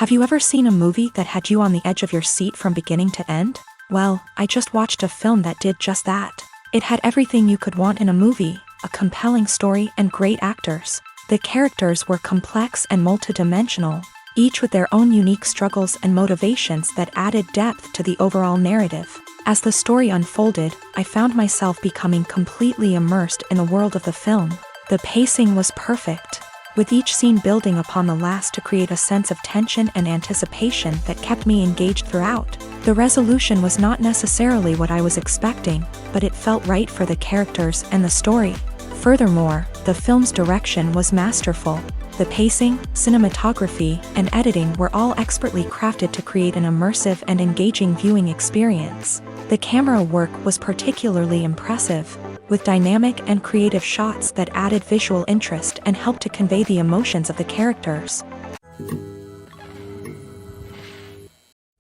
Have you ever seen a movie that had you on the edge of your seat from beginning to end? Well, I just watched a film that did just that. It had everything you could want in a movie, a compelling story and great actors. The characters were complex and multidimensional, each with their own unique struggles and motivations that added depth to the overall narrative. As the story unfolded, I found myself becoming completely immersed in the world of the film. The pacing was perfect, with each scene building upon the last to create a sense of tension and anticipation that kept me engaged throughout. The resolution was not necessarily what I was expecting, but it felt right for the characters and the story. Furthermore, the film's direction was masterful. The pacing, cinematography, and editing were all expertly crafted to create an immersive and engaging viewing experience. The camera work was particularly impressive, with dynamic and creative shots that added visual interest and helped to convey the emotions of the characters.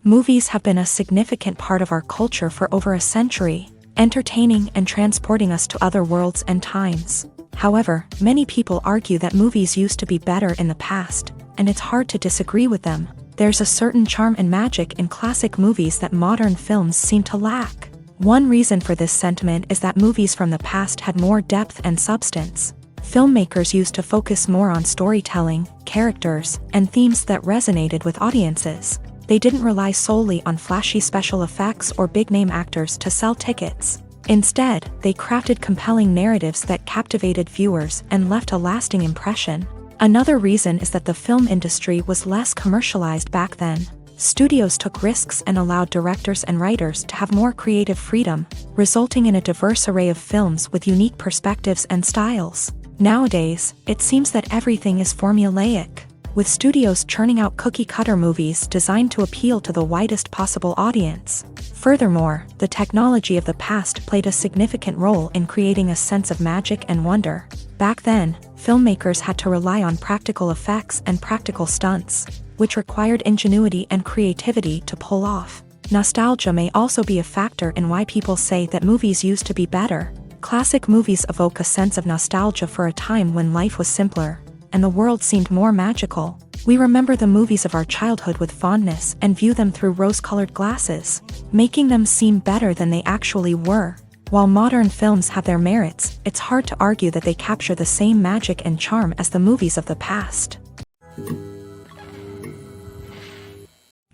Movies have been a significant part of our culture for over a century, entertaining and transporting us to other worlds and times. However, many people argue that movies used to be better in the past, and it's hard to disagree with them. There's a certain charm and magic in classic movies that modern films seem to lack. One reason for this sentiment is that movies from the past had more depth and substance. Filmmakers used to focus more on storytelling, characters, and themes that resonated with audiences. They didn't rely solely on flashy special effects or big-name actors to sell tickets. Instead, they crafted compelling narratives that captivated viewers and left a lasting impression. Another reason is that the film industry was less commercialized back then. Studios took risks and allowed directors and writers to have more creative freedom, resulting in a diverse array of films with unique perspectives and styles. Nowadays, it seems that everything is formulaic, with studios churning out cookie-cutter movies designed to appeal to the widest possible audience. Furthermore, the technology of the past played a significant role in creating a sense of magic and wonder. Back then, filmmakers had to rely on practical effects and practical stunts, which required ingenuity and creativity to pull off. Nostalgia may also be a factor in why people say that movies used to be better. Classic movies evoke a sense of nostalgia for a time when life was simpler, and the world seemed more magical. We remember the movies of our childhood with fondness and view them through rose-colored glasses, making them seem better than they actually were. While modern films have their merits, it's hard to argue that they capture the same magic and charm as the movies of the past.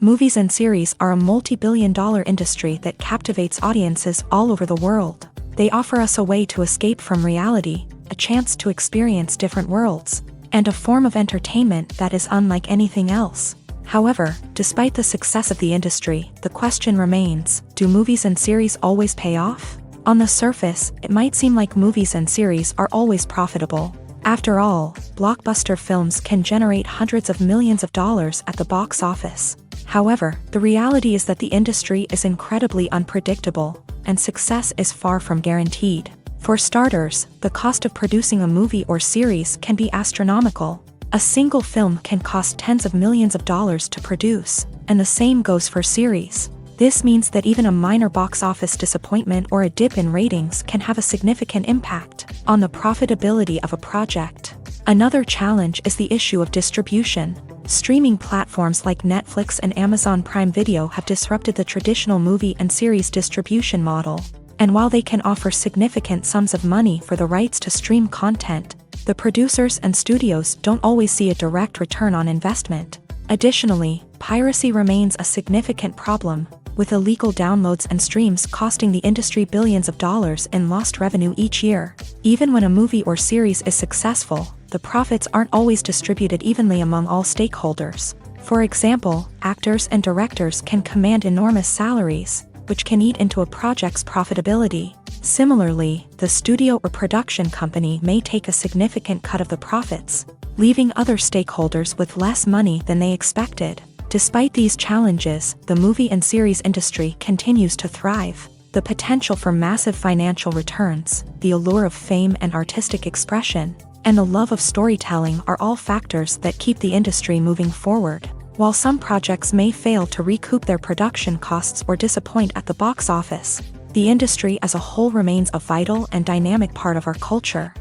Movies and series are a multi-billion-dollar industry that captivates audiences all over the world. They offer us a way to escape from reality, a chance to experience different worlds, and a form of entertainment that is unlike anything else. However, despite the success of the industry, the question remains, do movies and series always pay off? On the surface, it might seem like movies and series are always profitable. After all, blockbuster films can generate hundreds of millions of dollars at the box office. However, the reality is that the industry is incredibly unpredictable, and success is far from guaranteed. For starters, the cost of producing a movie or series can be astronomical. A single film can cost tens of millions of dollars to produce, and the same goes for series. This means that even a minor box office disappointment or a dip in ratings can have a significant impact on the profitability of a project. Another challenge is the issue of distribution. Streaming platforms like Netflix and Amazon Prime Video have disrupted the traditional movie and series distribution model. And while they can offer significant sums of money for the rights to stream content, the producers and studios don't always see a direct return on investment. Additionally, piracy remains a significant problem, with illegal downloads and streams costing the industry billions of dollars in lost revenue each year. Even when a movie or series is successful, the profits aren't always distributed evenly among all stakeholders. For example, actors and directors can command enormous salaries, which can eat into a project's profitability. Similarly, the studio or production company may take a significant cut of the profits, leaving other stakeholders with less money than they expected. Despite these challenges, the movie and series industry continues to thrive. The potential for massive financial returns, the allure of fame and artistic expression, and the love of storytelling are all factors that keep the industry moving forward. While some projects may fail to recoup their production costs or disappoint at the box office, the industry as a whole remains a vital and dynamic part of our culture.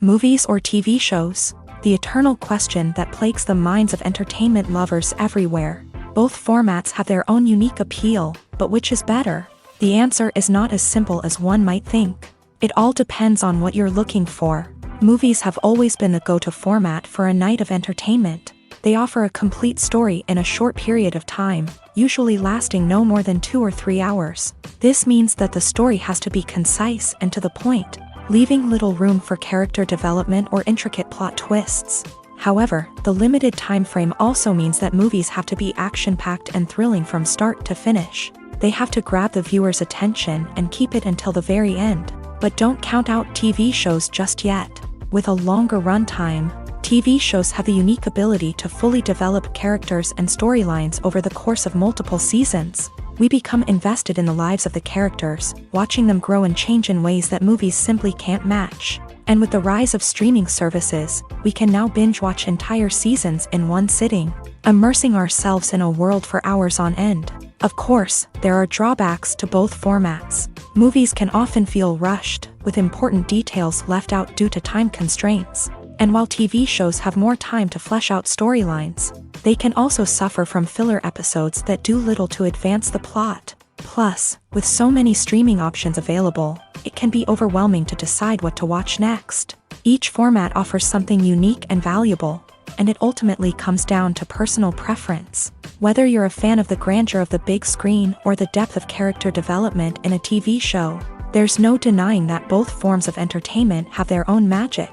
Movies or TV shows? the eternal question that plagues the minds of entertainment lovers everywhere. Both formats have their own unique appeal, but which is better? The answer is not as simple as one might think. It all depends on what you're looking for. Movies have always been the go-to format for a night of entertainment. They offer a complete story in a short period of time, usually lasting no more than 2 or 3 hours. This means that the story has to be concise and to the point, leaving little room for character development or intricate plot twists. However, the limited time frame also means that movies have to be action-packed and thrilling from start to finish. They have to grab the viewer's attention and keep it until the very end. But don't count out TV shows just yet. With a longer runtime, TV shows have the unique ability to fully develop characters and storylines over the course of multiple seasons. We become invested in the lives of the characters, watching them grow and change in ways that movies simply can't match. And with the rise of streaming services, we can now binge-watch entire seasons in one sitting, immersing ourselves in a world for hours on end. Of course, there are drawbacks to both formats. Movies can often feel rushed, with important details left out due to time constraints. And while TV shows have more time to flesh out storylines, they can also suffer from filler episodes that do little to advance the plot. Plus, with so many streaming options available, it can be overwhelming to decide what to watch next. Each format offers something unique and valuable, and it ultimately comes down to personal preference. Whether you're a fan of the grandeur of the big screen or the depth of character development in a TV show, there's no denying that both forms of entertainment have their own magic.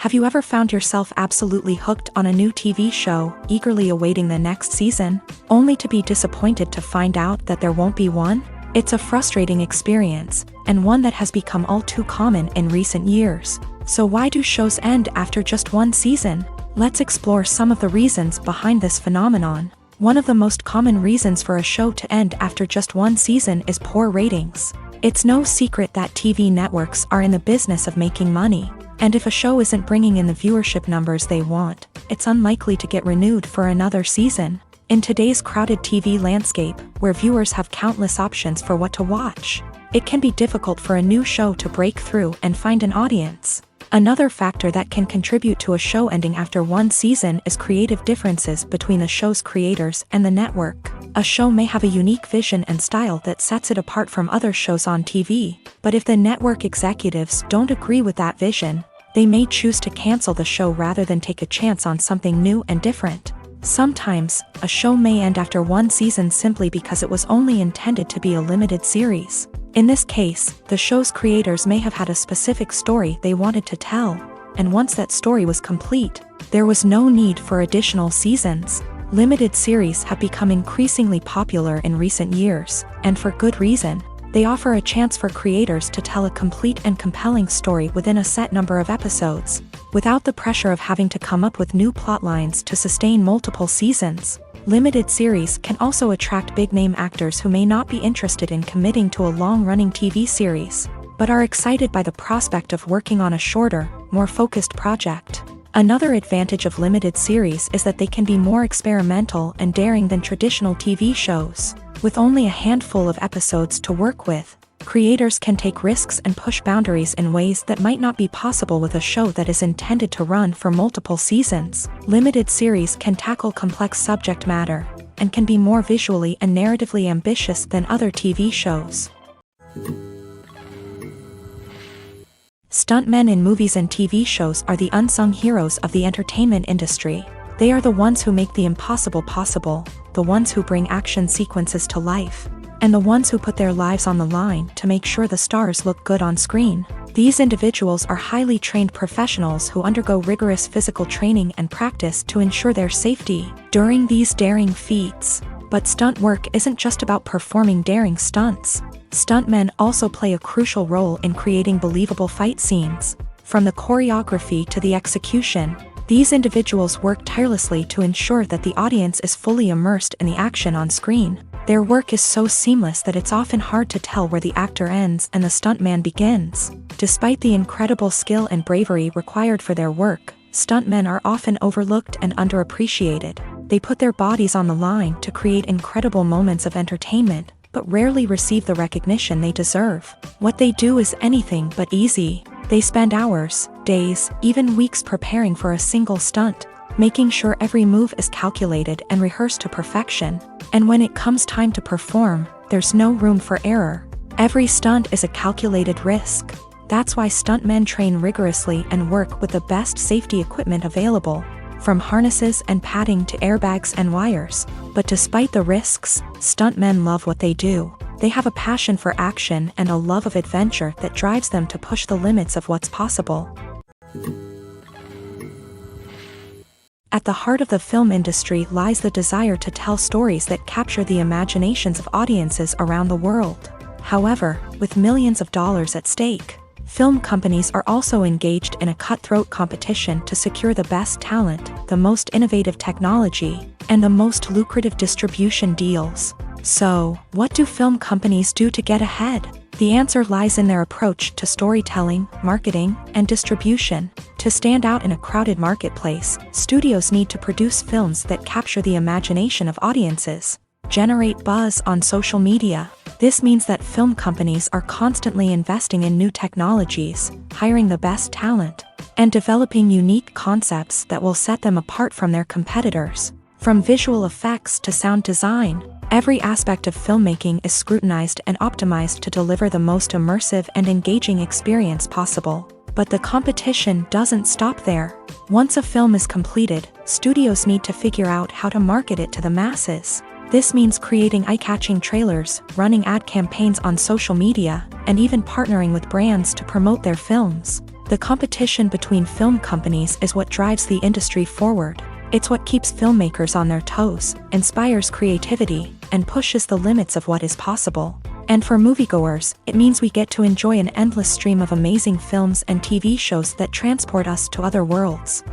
Have you ever found yourself absolutely hooked on a new TV show, eagerly awaiting the next season, only to be disappointed to find out that there won't be one? It's a frustrating experience, and one that has become all too common in recent years. So why do shows end after just one season? Let's explore some of the reasons behind this phenomenon. One of the most common reasons for a show to end after just one season is poor ratings. It's no secret that TV networks are in the business of making money. And if a show isn't bringing in the viewership numbers they want, it's unlikely to get renewed for another season. In today's crowded TV landscape, where viewers have countless options for what to watch, it can be difficult for a new show to break through and find an audience. Another factor that can contribute to a show ending after one season is creative differences between the show's creators and the network. A show may have a unique vision and style that sets it apart from other shows on TV, but if the network executives don't agree with that vision, they may choose to cancel the show rather than take a chance on something new and different. Sometimes, a show may end after one season simply because it was only intended to be a limited series. In this case, the show's creators may have had a specific story they wanted to tell, and once that story was complete, there was no need for additional seasons. Limited series have become increasingly popular in recent years, and for good reason. They offer a chance for creators to tell a complete and compelling story within a set number of episodes, without the pressure of having to come up with new plotlines to sustain multiple seasons. Limited series can also attract big-name actors who may not be interested in committing to a long-running TV series, but are excited by the prospect of working on a shorter, more focused project. Another advantage of limited series is that they can be more experimental and daring than traditional TV shows. With only a handful of episodes to work with, creators can take risks and push boundaries in ways that might not be possible with a show that is intended to run for multiple seasons. Limited series can tackle complex subject matter, and can be more visually and narratively ambitious than other TV shows. Stuntmen in movies and TV shows are the unsung heroes of the entertainment industry. They are the ones who make the impossible possible, the ones who bring action sequences to life, and the ones who put their lives on the line to make sure the stars look good on screen. These individuals are highly trained professionals who undergo rigorous physical training and practice to ensure their safety during these daring feats. But stunt work isn't just about performing daring stunts. Stuntmen also play a crucial role in creating believable fight scenes. From the choreography to the execution, these individuals work tirelessly to ensure that the audience is fully immersed in the action on screen. Their work is so seamless that it's often hard to tell where the actor ends and the stuntman begins. Despite the incredible skill and bravery required for their work, stuntmen are often overlooked and underappreciated. They put their bodies on the line to create incredible moments of entertainment, but rarely receive the recognition they deserve. What they do is anything but easy. They spend hours, days, even weeks preparing for a single stunt, making sure every move is calculated and rehearsed to perfection. And when it comes time to perform, there's no room for error. Every stunt is a calculated risk. That's why stuntmen train rigorously and work with the best safety equipment available, from harnesses and padding to airbags and wires. But despite the risks, stuntmen love what they do. They have a passion for action and a love of adventure that drives them to push the limits of what's possible. At the heart of the film industry lies the desire to tell stories that capture the imaginations of audiences around the world. However, with millions of dollars at stake, film companies are also engaged in a cutthroat competition to secure the best talent, the most innovative technology, and the most lucrative distribution deals. So, what do film companies do to get ahead? The answer lies in their approach to storytelling, marketing, and distribution. To stand out in a crowded marketplace, studios need to produce films that capture the imagination of audiences, generate buzz on social media. This means that film companies are constantly investing in new technologies, hiring the best talent, and developing unique concepts that will set them apart from their competitors. From visual effects to sound design, every aspect of filmmaking is scrutinized and optimized to deliver the most immersive and engaging experience possible. But the competition doesn't stop there. Once a film is completed, studios need to figure out how to market it to the masses. This means creating eye-catching trailers, running ad campaigns on social media, and even partnering with brands to promote their films. The competition between film companies is what drives the industry forward. It's what keeps filmmakers on their toes, inspires creativity, and pushes the limits of what is possible. And for moviegoers, it means we get to enjoy an endless stream of amazing films and TV shows that transport us to other worlds.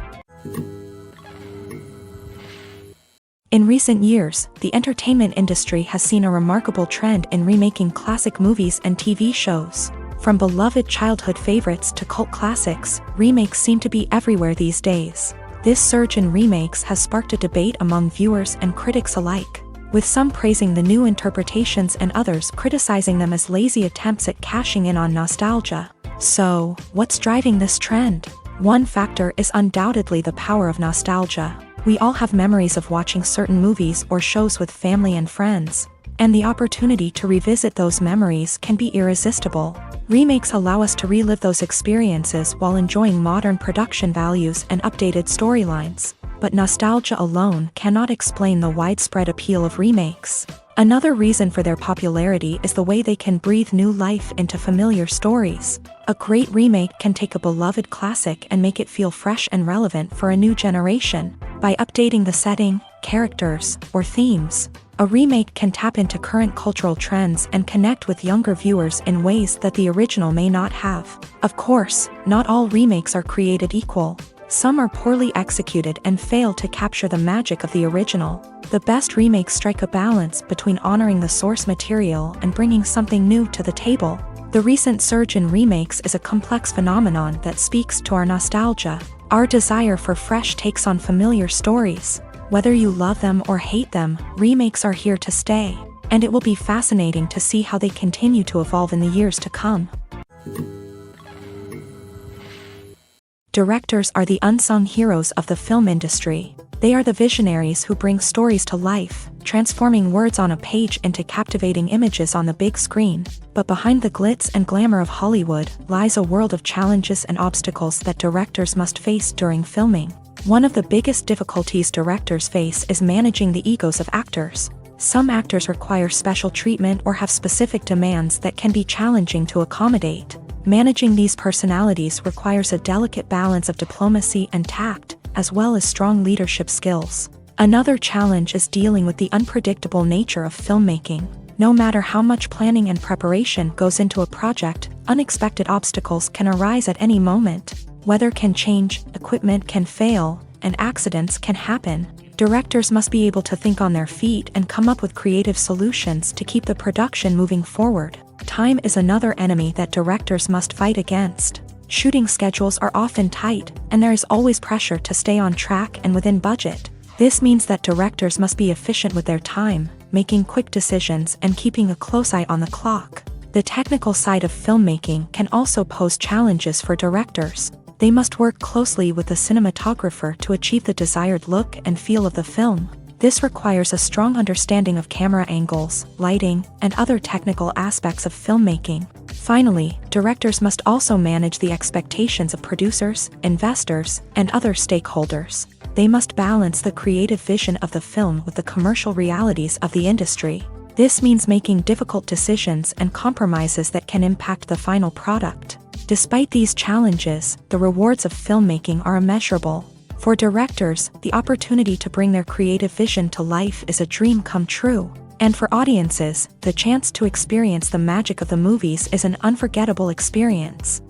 In recent years, the entertainment industry has seen a remarkable trend in remaking classic movies and TV shows. From beloved childhood favorites to cult classics, remakes seem to be everywhere these days. This surge in remakes has sparked a debate among viewers and critics alike, with some praising the new interpretations and others criticizing them as lazy attempts at cashing in on nostalgia. So, what's driving this trend? One factor is undoubtedly the power of nostalgia. We all have memories of watching certain movies or shows with family and friends, and the opportunity to revisit those memories can be irresistible. Remakes allow us to relive those experiences while enjoying modern production values and updated storylines. But nostalgia alone cannot explain the widespread appeal of remakes. Another reason for their popularity is the way they can breathe new life into familiar stories. A great remake can take a beloved classic and make it feel fresh and relevant for a new generation. By updating the setting, characters, or themes, a remake can tap into current cultural trends and connect with younger viewers in ways that the original may not have. Of course, not all remakes are created equal. Some are poorly executed and fail to capture the magic of the original. The best remakes strike a balance between honoring the source material and bringing something new to the table. The recent surge in remakes is a complex phenomenon that speaks to our nostalgia, our desire for fresh takes on familiar stories. Whether you love them or hate them, remakes are here to stay, and it will be fascinating to see how they continue to evolve in the years to come. Directors are the unsung heroes of the film industry. They are the visionaries who bring stories to life, transforming words on a page into captivating images on the big screen. But behind the glitz and glamour of Hollywood lies a world of challenges and obstacles that directors must face during filming. One of the biggest difficulties directors face is managing the egos of actors. Some actors require special treatment or have specific demands that can be challenging to accommodate. Managing these personalities requires a delicate balance of diplomacy and tact, as well as strong leadership skills. Another challenge is dealing with the unpredictable nature of filmmaking. No matter how much planning and preparation goes into a project, unexpected obstacles can arise at any moment. Weather can change, equipment can fail, and accidents can happen. Directors must be able to think on their feet and come up with creative solutions to keep the production moving forward. Time is another enemy that directors must fight against. Shooting schedules are often tight, and there is always pressure to stay on track and within budget. This means that directors must be efficient with their time, making quick decisions and keeping a close eye on the clock. The technical side of filmmaking can also pose challenges for directors. They must work closely with the cinematographer to achieve the desired look and feel of the film. This requires a strong understanding of camera angles, lighting, and other technical aspects of filmmaking. Finally, directors must also manage the expectations of producers, investors, and other stakeholders. They must balance the creative vision of the film with the commercial realities of the industry. This means making difficult decisions and compromises that can impact the final product. Despite these challenges, the rewards of filmmaking are immeasurable. For directors, the opportunity to bring their creative vision to life is a dream come true. And for audiences, the chance to experience the magic of the movies is an unforgettable experience.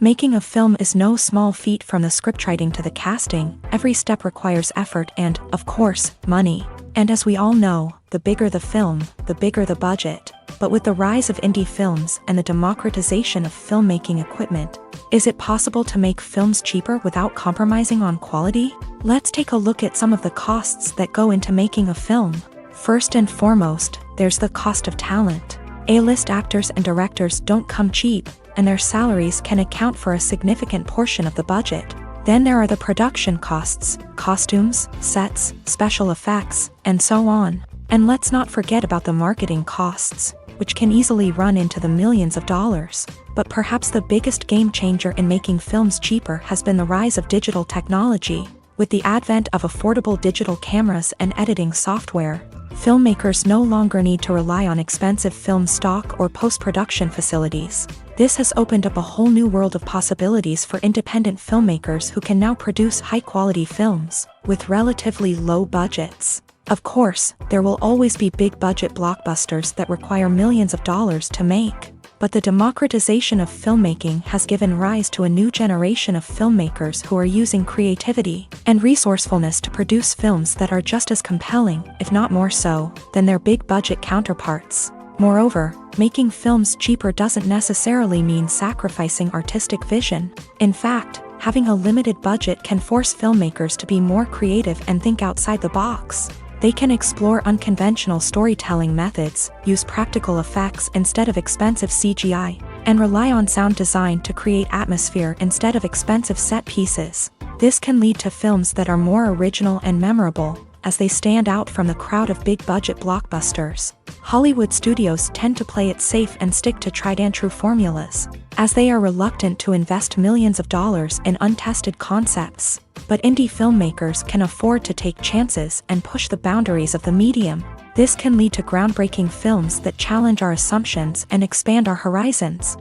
Making a film is no small feat. From the scriptwriting to the casting, every step requires effort and, of course, money. And as we all know, the bigger the film, the bigger the budget. But with the rise of indie films and the democratization of filmmaking equipment, is it possible to make films cheaper without compromising on quality? Let's take a look at some of the costs that go into making a film. First and foremost, there's the cost of talent. A-list actors and directors don't come cheap, and their salaries can account for a significant portion of the budget. Then there are the production costs, costumes, sets, special effects, and so on. And let's not forget about the marketing costs, which can easily run into the millions of dollars. But perhaps the biggest game changer in making films cheaper has been the rise of digital technology. With the advent of affordable digital cameras and editing software, filmmakers no longer need to rely on expensive film stock or post-production facilities. This has opened up a whole new world of possibilities for independent filmmakers who can now produce high-quality films with relatively low budgets. Of course, there will always be big-budget blockbusters that require millions of dollars to make. But the democratization of filmmaking has given rise to a new generation of filmmakers who are using creativity and resourcefulness to produce films that are just as compelling, if not more so, than their big-budget counterparts. Moreover, making films cheaper doesn't necessarily mean sacrificing artistic vision. In fact, having a limited budget can force filmmakers to be more creative and think outside the box. They can explore unconventional storytelling methods, use practical effects instead of expensive CGI, and rely on sound design to create atmosphere instead of expensive set pieces. This can lead to films that are more original and memorable, as they stand out from the crowd of big-budget blockbusters. Hollywood studios tend to play it safe and stick to tried-and-true formulas, as they are reluctant to invest millions of dollars in untested concepts. But indie filmmakers can afford to take chances and push the boundaries of the medium. This can lead to groundbreaking films that challenge our assumptions and expand our horizons.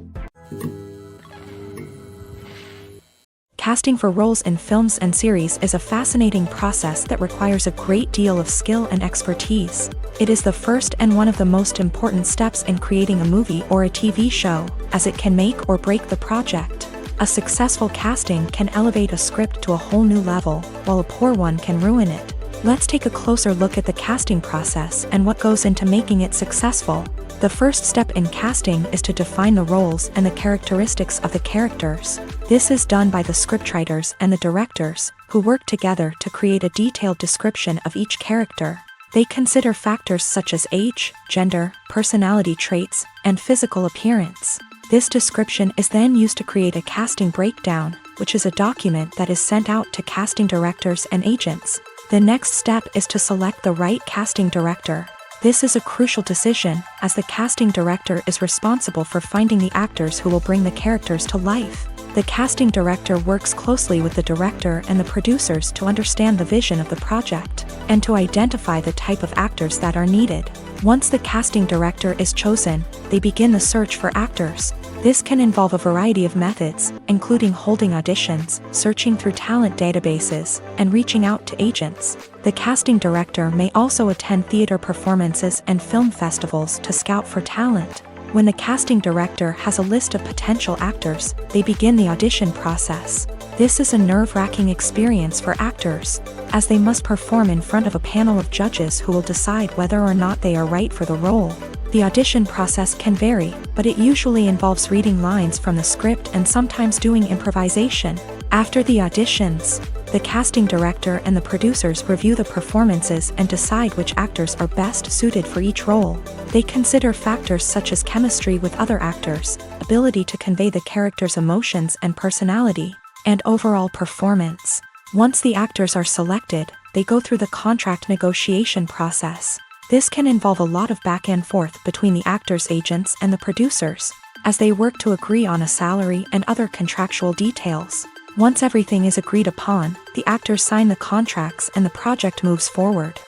Casting for roles in films and series is a fascinating process that requires a great deal of skill and expertise. It is the first and one of the most important steps in creating a movie or a TV show, as it can make or break the project. A successful casting can elevate a script to a whole new level, while a poor one can ruin it. Let's take a closer look at the casting process and what goes into making it successful. The first step in casting is to define the roles and the characteristics of the characters. This is done by the scriptwriters and the directors, who work together to create a detailed description of each character. They consider factors such as age, gender, personality traits, and physical appearance. This description is then used to create a casting breakdown, which is a document that is sent out to casting directors and agents. The next step is to select the right casting director. This is a crucial decision, as the casting director is responsible for finding the actors who will bring the characters to life. The casting director works closely with the director and the producers to understand the vision of the project, and to identify the type of actors that are needed. Once the casting director is chosen, they begin the search for actors. This can involve a variety of methods, including holding auditions, searching through talent databases, and reaching out to agents. The casting director may also attend theater performances and film festivals to scout for talent. When the casting director has a list of potential actors, they begin the audition process. This is a nerve-wracking experience for actors, as they must perform in front of a panel of judges who will decide whether or not they are right for the role. The audition process can vary, but it usually involves reading lines from the script and sometimes doing improvisation. After the auditions, The casting director and the producers review the performances and decide which actors are best suited for each role. They consider factors such as chemistry with other actors, ability to convey the character's emotions and personality, and overall performance. Once the actors are selected, they go through the contract negotiation process. This can involve a lot of back and forth between the actors' agents and the producers, as they work to agree on a salary and other contractual details. Once everything is agreed upon, the actors sign the contracts and the project moves forward.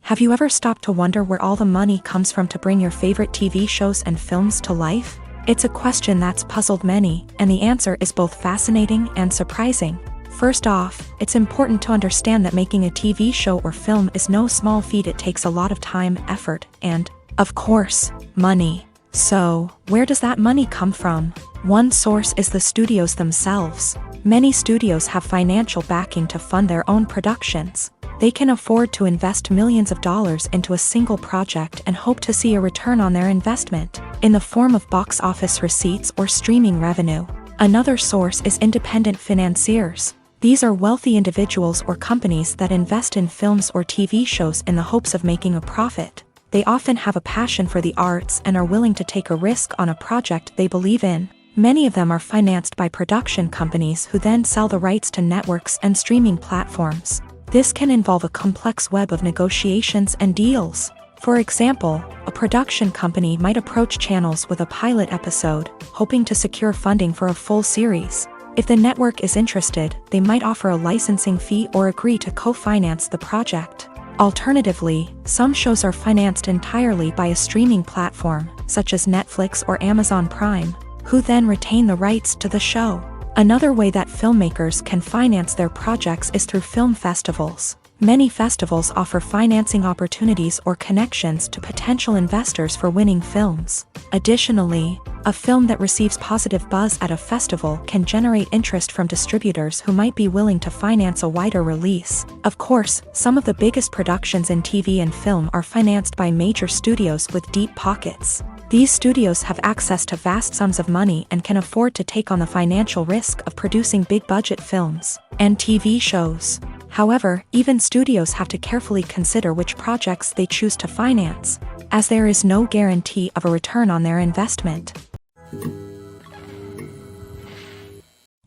Have you ever stopped to wonder where all the money comes from to bring your favorite TV shows and films to life? It's a question that's puzzled many, and the answer is both fascinating and surprising. First off, it's important to understand that making a TV show or film is no small feat. It takes a lot of time, effort, and, of course, money. So, where does that money come from? One source is the studios themselves. Many studios have financial backing to fund their own productions. They can afford to invest millions of dollars into a single project and hope to see a return on their investment, in the form of box office receipts or streaming revenue. Another source is independent financiers. These are wealthy individuals or companies that invest in films or TV shows in the hopes of making a profit. They often have a passion for the arts and are willing to take a risk on a project they believe in. Many of them are financed by production companies who then sell the rights to networks and streaming platforms. This can involve a complex web of negotiations and deals. For example, a production company might approach channels with a pilot episode, hoping to secure funding for a full series. If the network is interested, they might offer a licensing fee or agree to co-finance the project. Alternatively, some shows are financed entirely by a streaming platform, such as Netflix or Amazon Prime, who then retain the rights to the show. Another way that filmmakers can finance their projects is through film festivals. Many festivals offer financing opportunities or connections to potential investors for winning films. Additionally, a film that receives positive buzz at a festival can generate interest from distributors who might be willing to finance a wider release. Of course, some of the biggest productions in TV and film are financed by major studios with deep pockets. These studios have access to vast sums of money and can afford to take on the financial risk of producing big-budget films and TV shows. However, even studios have to carefully consider which projects they choose to finance, as there is no guarantee of a return on their investment.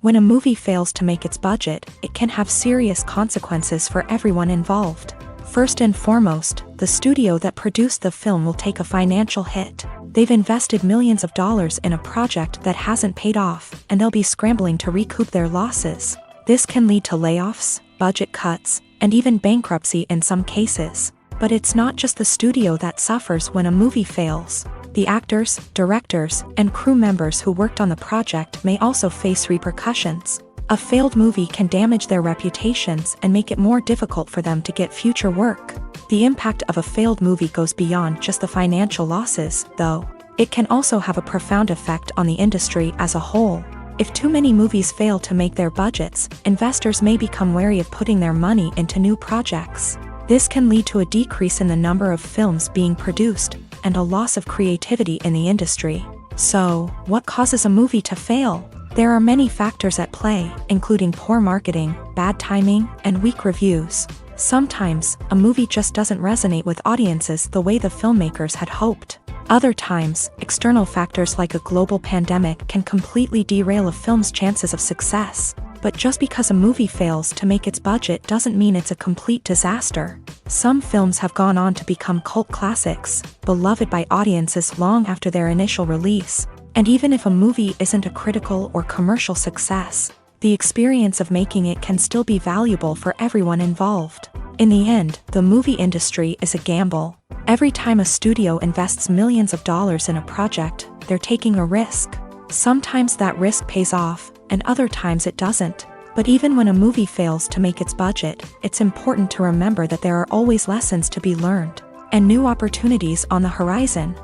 When a movie fails to make its budget, it can have serious consequences for everyone involved. First and foremost, the studio that produced the film will take a financial hit. They've invested millions of dollars in a project that hasn't paid off, and they'll be scrambling to recoup their losses. This can lead to layoffs, budget cuts, and even bankruptcy in some cases. But it's not just the studio that suffers when a movie fails. The actors, directors, and crew members who worked on the project may also face repercussions. A failed movie can damage their reputations and make it more difficult for them to get future work. The impact of a failed movie goes beyond just the financial losses, though. It can also have a profound effect on the industry as a whole. If too many movies fail to make their budgets, investors may become wary of putting their money into new projects. This can lead to a decrease in the number of films being produced, and a loss of creativity in the industry. So, what causes a movie to fail? There are many factors at play, including poor marketing, bad timing, and weak reviews. Sometimes, a movie just doesn't resonate with audiences the way the filmmakers had hoped. Other times, external factors like a global pandemic can completely derail a film's chances of success. But just because a movie fails to make its budget doesn't mean it's a complete disaster. Some films have gone on to become cult classics, beloved by audiences long after their initial release. And even if a movie isn't a critical or commercial success, the experience of making it can still be valuable for everyone involved. In the end, the movie industry is a gamble. Every time a studio invests millions of dollars in a project, they're taking a risk. Sometimes that risk pays off, and other times it doesn't. But even when a movie fails to make its budget, it's important to remember that there are always lessons to be learned, and new opportunities on the horizon.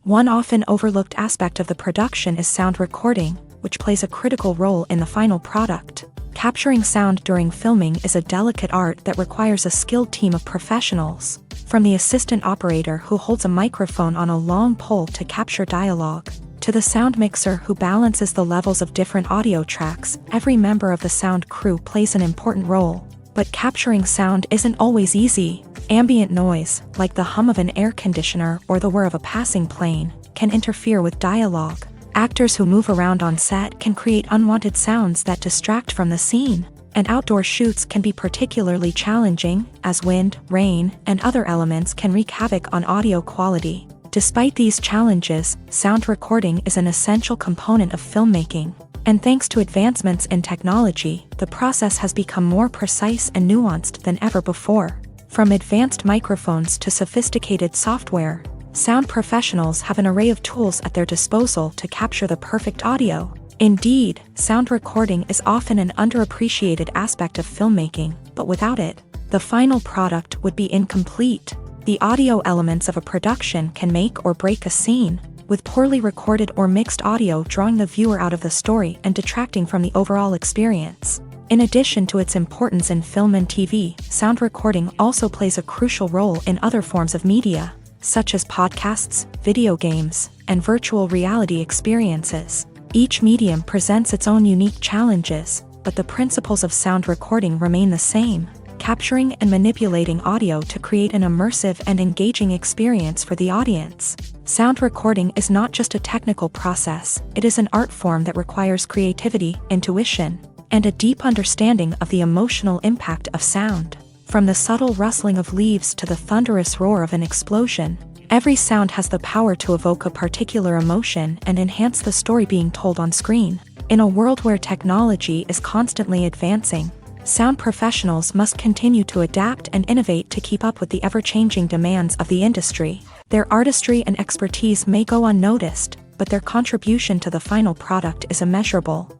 One often overlooked aspect of the production is sound recording, which plays a critical role in the final product. Capturing sound during filming is a delicate art that requires a skilled team of professionals. From the assistant operator who holds a microphone on a long pole to capture dialogue, To the sound mixer who balances the levels of different audio tracks, every member of the sound crew plays an important role. But capturing sound isn't always easy. Ambient noise, like the hum of an air conditioner or the whir of a passing plane, can interfere with dialogue. Actors who move around on set can create unwanted sounds that distract from the scene. And outdoor shoots can be particularly challenging, as wind, rain, and other elements can wreak havoc on audio quality. Despite these challenges, sound recording is an essential component of filmmaking. And thanks to advancements in technology, the process has become more precise and nuanced than ever before. From advanced microphones to sophisticated software, sound professionals have an array of tools at their disposal to capture the perfect audio. Indeed, sound recording is often an underappreciated aspect of filmmaking, but without it, the final product would be incomplete. The audio elements of a production can make or break a scene, with poorly recorded or mixed audio drawing the viewer out of the story and detracting from the overall experience. In addition to its importance in film and TV, sound recording also plays a crucial role in other forms of media, such as podcasts, video games, and virtual reality experiences. Each medium presents its own unique challenges, but the principles of sound recording remain the same, capturing and manipulating audio to create an immersive and engaging experience for the audience. Sound recording is not just a technical process, it is an art form that requires creativity, intuition, and a deep understanding of the emotional impact of sound. From the subtle rustling of leaves to the thunderous roar of an explosion, every sound has the power to evoke a particular emotion and enhance the story being told on screen. In a world where technology is constantly advancing, sound professionals must continue to adapt and innovate to keep up with the ever-changing demands of the industry. Their artistry and expertise may go unnoticed, but their contribution to the final product is immeasurable.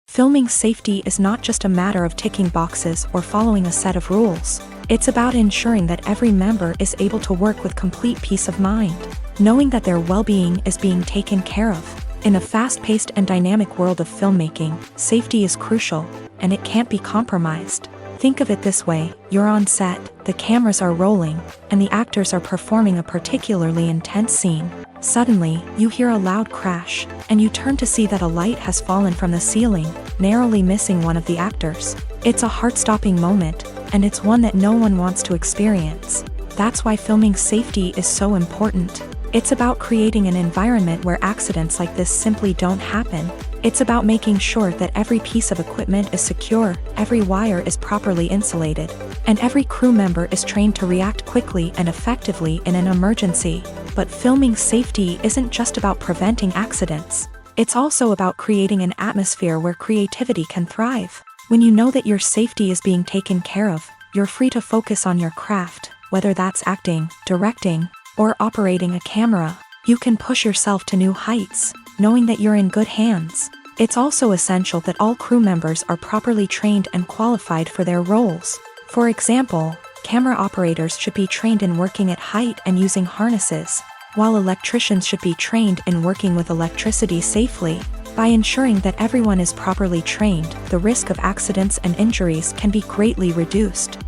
Filming safety is not just a matter of ticking boxes or following a set of rules. It's about ensuring that every member is able to work with complete peace of mind, knowing that their well-being is being taken care of. In a fast-paced and dynamic world of filmmaking, safety is crucial, and it can't be compromised. Think of it this way: you're on set, the cameras are rolling, and the actors are performing a particularly intense scene. Suddenly, you hear a loud crash, and you turn to see that a light has fallen from the ceiling, narrowly missing one of the actors. It's a heart-stopping moment, and it's one that no one wants to experience. That's why filming safety is so important. It's about creating an environment where accidents like this simply don't happen. It's about making sure that every piece of equipment is secure, every wire is properly insulated, and every crew member is trained to react quickly and effectively in an emergency. But filming safety isn't just about preventing accidents. It's also about creating an atmosphere where creativity can thrive. When you know that your safety is being taken care of, you're free to focus on your craft, whether that's acting, directing, or operating a camera. You can push yourself to new heights, knowing that you're in good hands. It's also essential that all crew members are properly trained and qualified for their roles. For example, camera operators should be trained in working at height and using harnesses, while electricians should be trained in working with electricity safely. By ensuring that everyone is properly trained, the risk of accidents and injuries can be greatly reduced.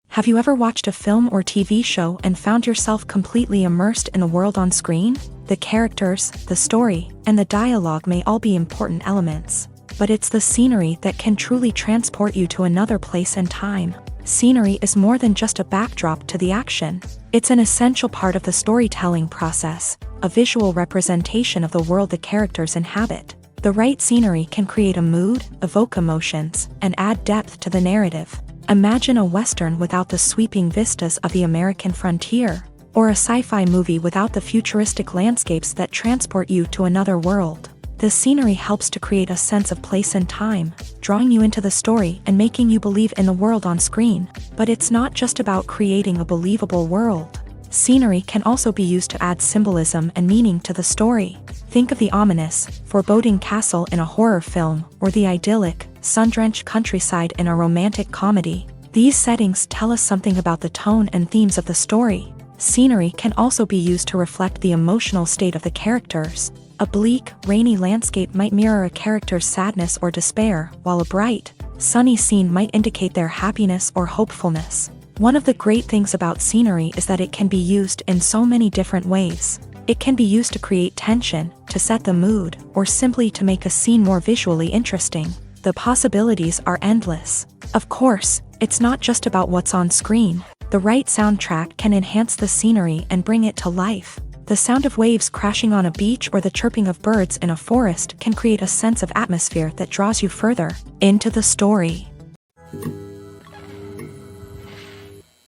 Have you ever watched a film or TV show and found yourself completely immersed in the world on screen? The characters, the story, and the dialogue may all be important elements, but it's the scenery that can truly transport you to another place and time. Scenery is more than just a backdrop to the action. It's an essential part of the storytelling process, a visual representation of the world the characters inhabit. The right scenery can create a mood, evoke emotions, and add depth to the narrative. Imagine a Western without the sweeping vistas of the American frontier, or a sci-fi movie without the futuristic landscapes that transport you to another world. The scenery helps to create a sense of place and time, drawing you into the story and making you believe in the world on screen. But it's not just about creating a believable world. Scenery can also be used to add symbolism and meaning to the story. Think of the ominous, foreboding castle in a horror film, or the idyllic, sun-drenched countryside in a romantic comedy. These settings tell us something about the tone and themes of the story. Scenery can also be used to reflect the emotional state of the characters. A bleak, rainy landscape might mirror a character's sadness or despair, while a bright, sunny scene might indicate their happiness or hopefulness. One of the great things about scenery is that it can be used in so many different ways. It can be used to create tension, to set the mood, or simply to make a scene more visually interesting. The possibilities are endless. Of course, it's not just about what's on screen. The right soundtrack can enhance the scenery and bring it to life. The sound of waves crashing on a beach or the chirping of birds in a forest can create a sense of atmosphere that draws you further into the story.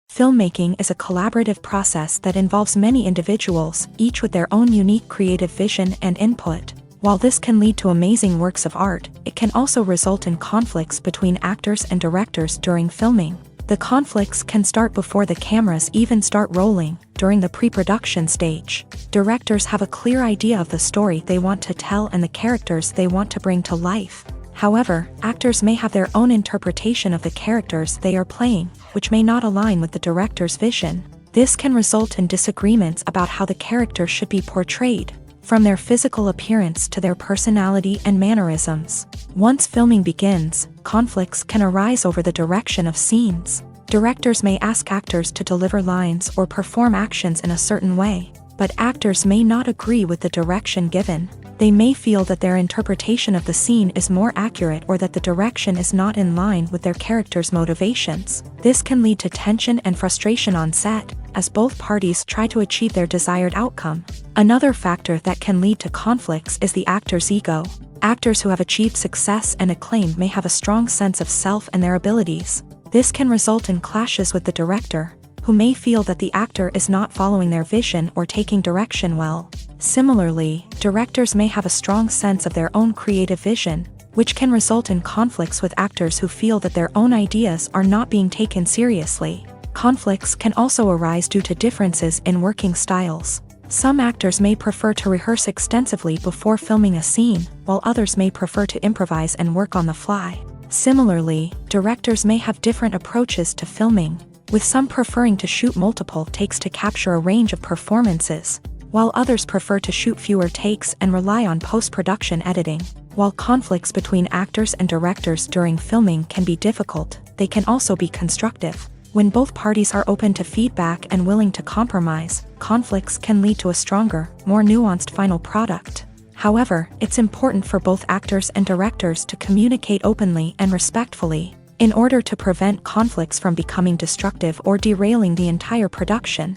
Filmmaking is a collaborative process that involves many individuals, each with their own unique creative vision and input. While this can lead to amazing works of art, it can also result in conflicts between actors and directors during filming. The conflicts can start before the cameras even start rolling, during the pre-production stage. Directors have a clear idea of the story they want to tell and the characters they want to bring to life. However, actors may have their own interpretation of the characters they are playing, which may not align with the director's vision. This can result in disagreements about how the character should be portrayed, from their physical appearance to their personality and mannerisms. Once filming begins, conflicts can arise over the direction of scenes. Directors may ask actors to deliver lines or perform actions in a certain way, but actors may not agree with the direction given. They may feel that their interpretation of the scene is more accurate or that the direction is not in line with their character's motivations. This can lead to tension and frustration on set, as both parties try to achieve their desired outcome. Another factor that can lead to conflicts is the actor's ego. Actors who have achieved success and acclaim may have a strong sense of self and their abilities. This can result in clashes with the director, who may feel that the actor is not following their vision or taking direction well. Similarly, directors may have a strong sense of their own creative vision, which can result in conflicts with actors who feel that their own ideas are not being taken seriously. Conflicts can also arise due to differences in working styles. Some actors may prefer to rehearse extensively before filming a scene, while others may prefer to improvise and work on the fly. Similarly, directors may have different approaches to filming, with some preferring to shoot multiple takes to capture a range of performances, while others prefer to shoot fewer takes and rely on post-production editing. While conflicts between actors and directors during filming can be difficult, they can also be constructive. When both parties are open to feedback and willing to compromise, conflicts can lead to a stronger, more nuanced final product. However, it's important for both actors and directors to communicate openly and respectfully, in order to prevent conflicts from becoming destructive or derailing the entire production.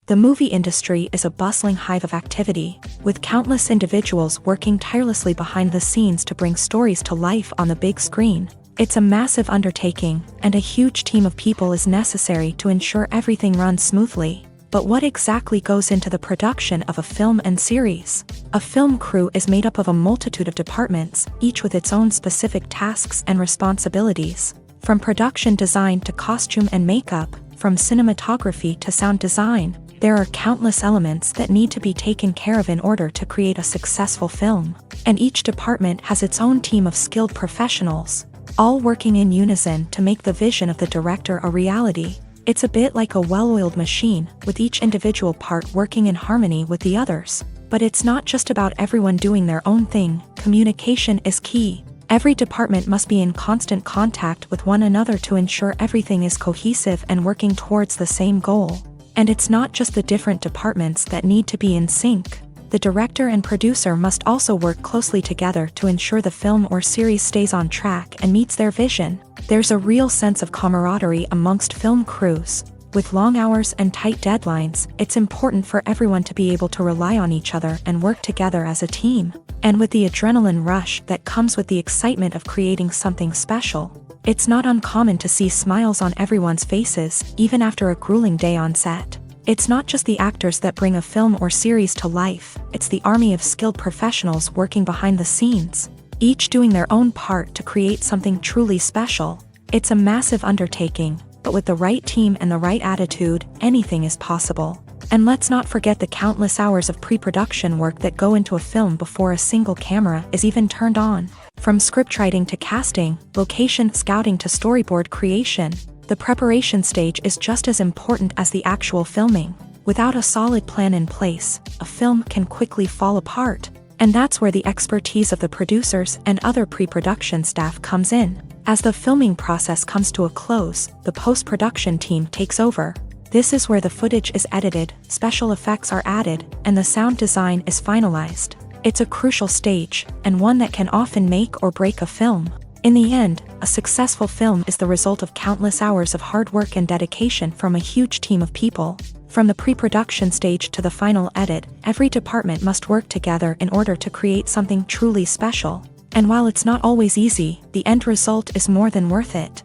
The movie industry is a bustling hive of activity, with countless individuals working tirelessly behind the scenes to bring stories to life on the big screen. It's a massive undertaking, and a huge team of people is necessary to ensure everything runs smoothly. But what exactly goes into the production of a film and series? A film crew is made up of a multitude of departments, each with its own specific tasks and responsibilities. From production design to costume and makeup, from cinematography to sound design, there are countless elements that need to be taken care of in order to create a successful film. And each department has its own team of skilled professionals, all working in unison to make the vision of the director a reality. It's a bit like a well-oiled machine, with each individual part working in harmony with the others. But it's not just about everyone doing their own thing. Communication is key. Every department must be in constant contact with one another to ensure everything is cohesive and working towards the same goal. And it's not just the different departments that need to be in sync. The director and producer must also work closely together to ensure the film or series stays on track and meets their vision. There's a real sense of camaraderie amongst film crews. With long hours and tight deadlines, it's important for everyone to be able to rely on each other and work together as a team. And with the adrenaline rush that comes with the excitement of creating something special, it's not uncommon to see smiles on everyone's faces, even after a grueling day on set. It's not just the actors that bring a film or series to life, it's the army of skilled professionals working behind the scenes, each doing their own part to create something truly special. It's a massive undertaking, but with the right team and the right attitude, anything is possible. And let's not forget the countless hours of pre-production work that go into a film before a single camera is even turned on. From scriptwriting to casting, location scouting to storyboard creation, the preparation stage is just as important as the actual filming. Without a solid plan in place, a film can quickly fall apart. And that's where the expertise of the producers and other pre-production staff comes in. As the filming process comes to a close, the post-production team takes over. This is where the footage is edited, special effects are added, and the sound design is finalized. It's a crucial stage, and one that can often make or break a film. In the end, a successful film is the result of countless hours of hard work and dedication from a huge team of people. From the pre-production stage to the final edit, every department must work together in order to create something truly special. And while it's not always easy, the end result is more than worth it.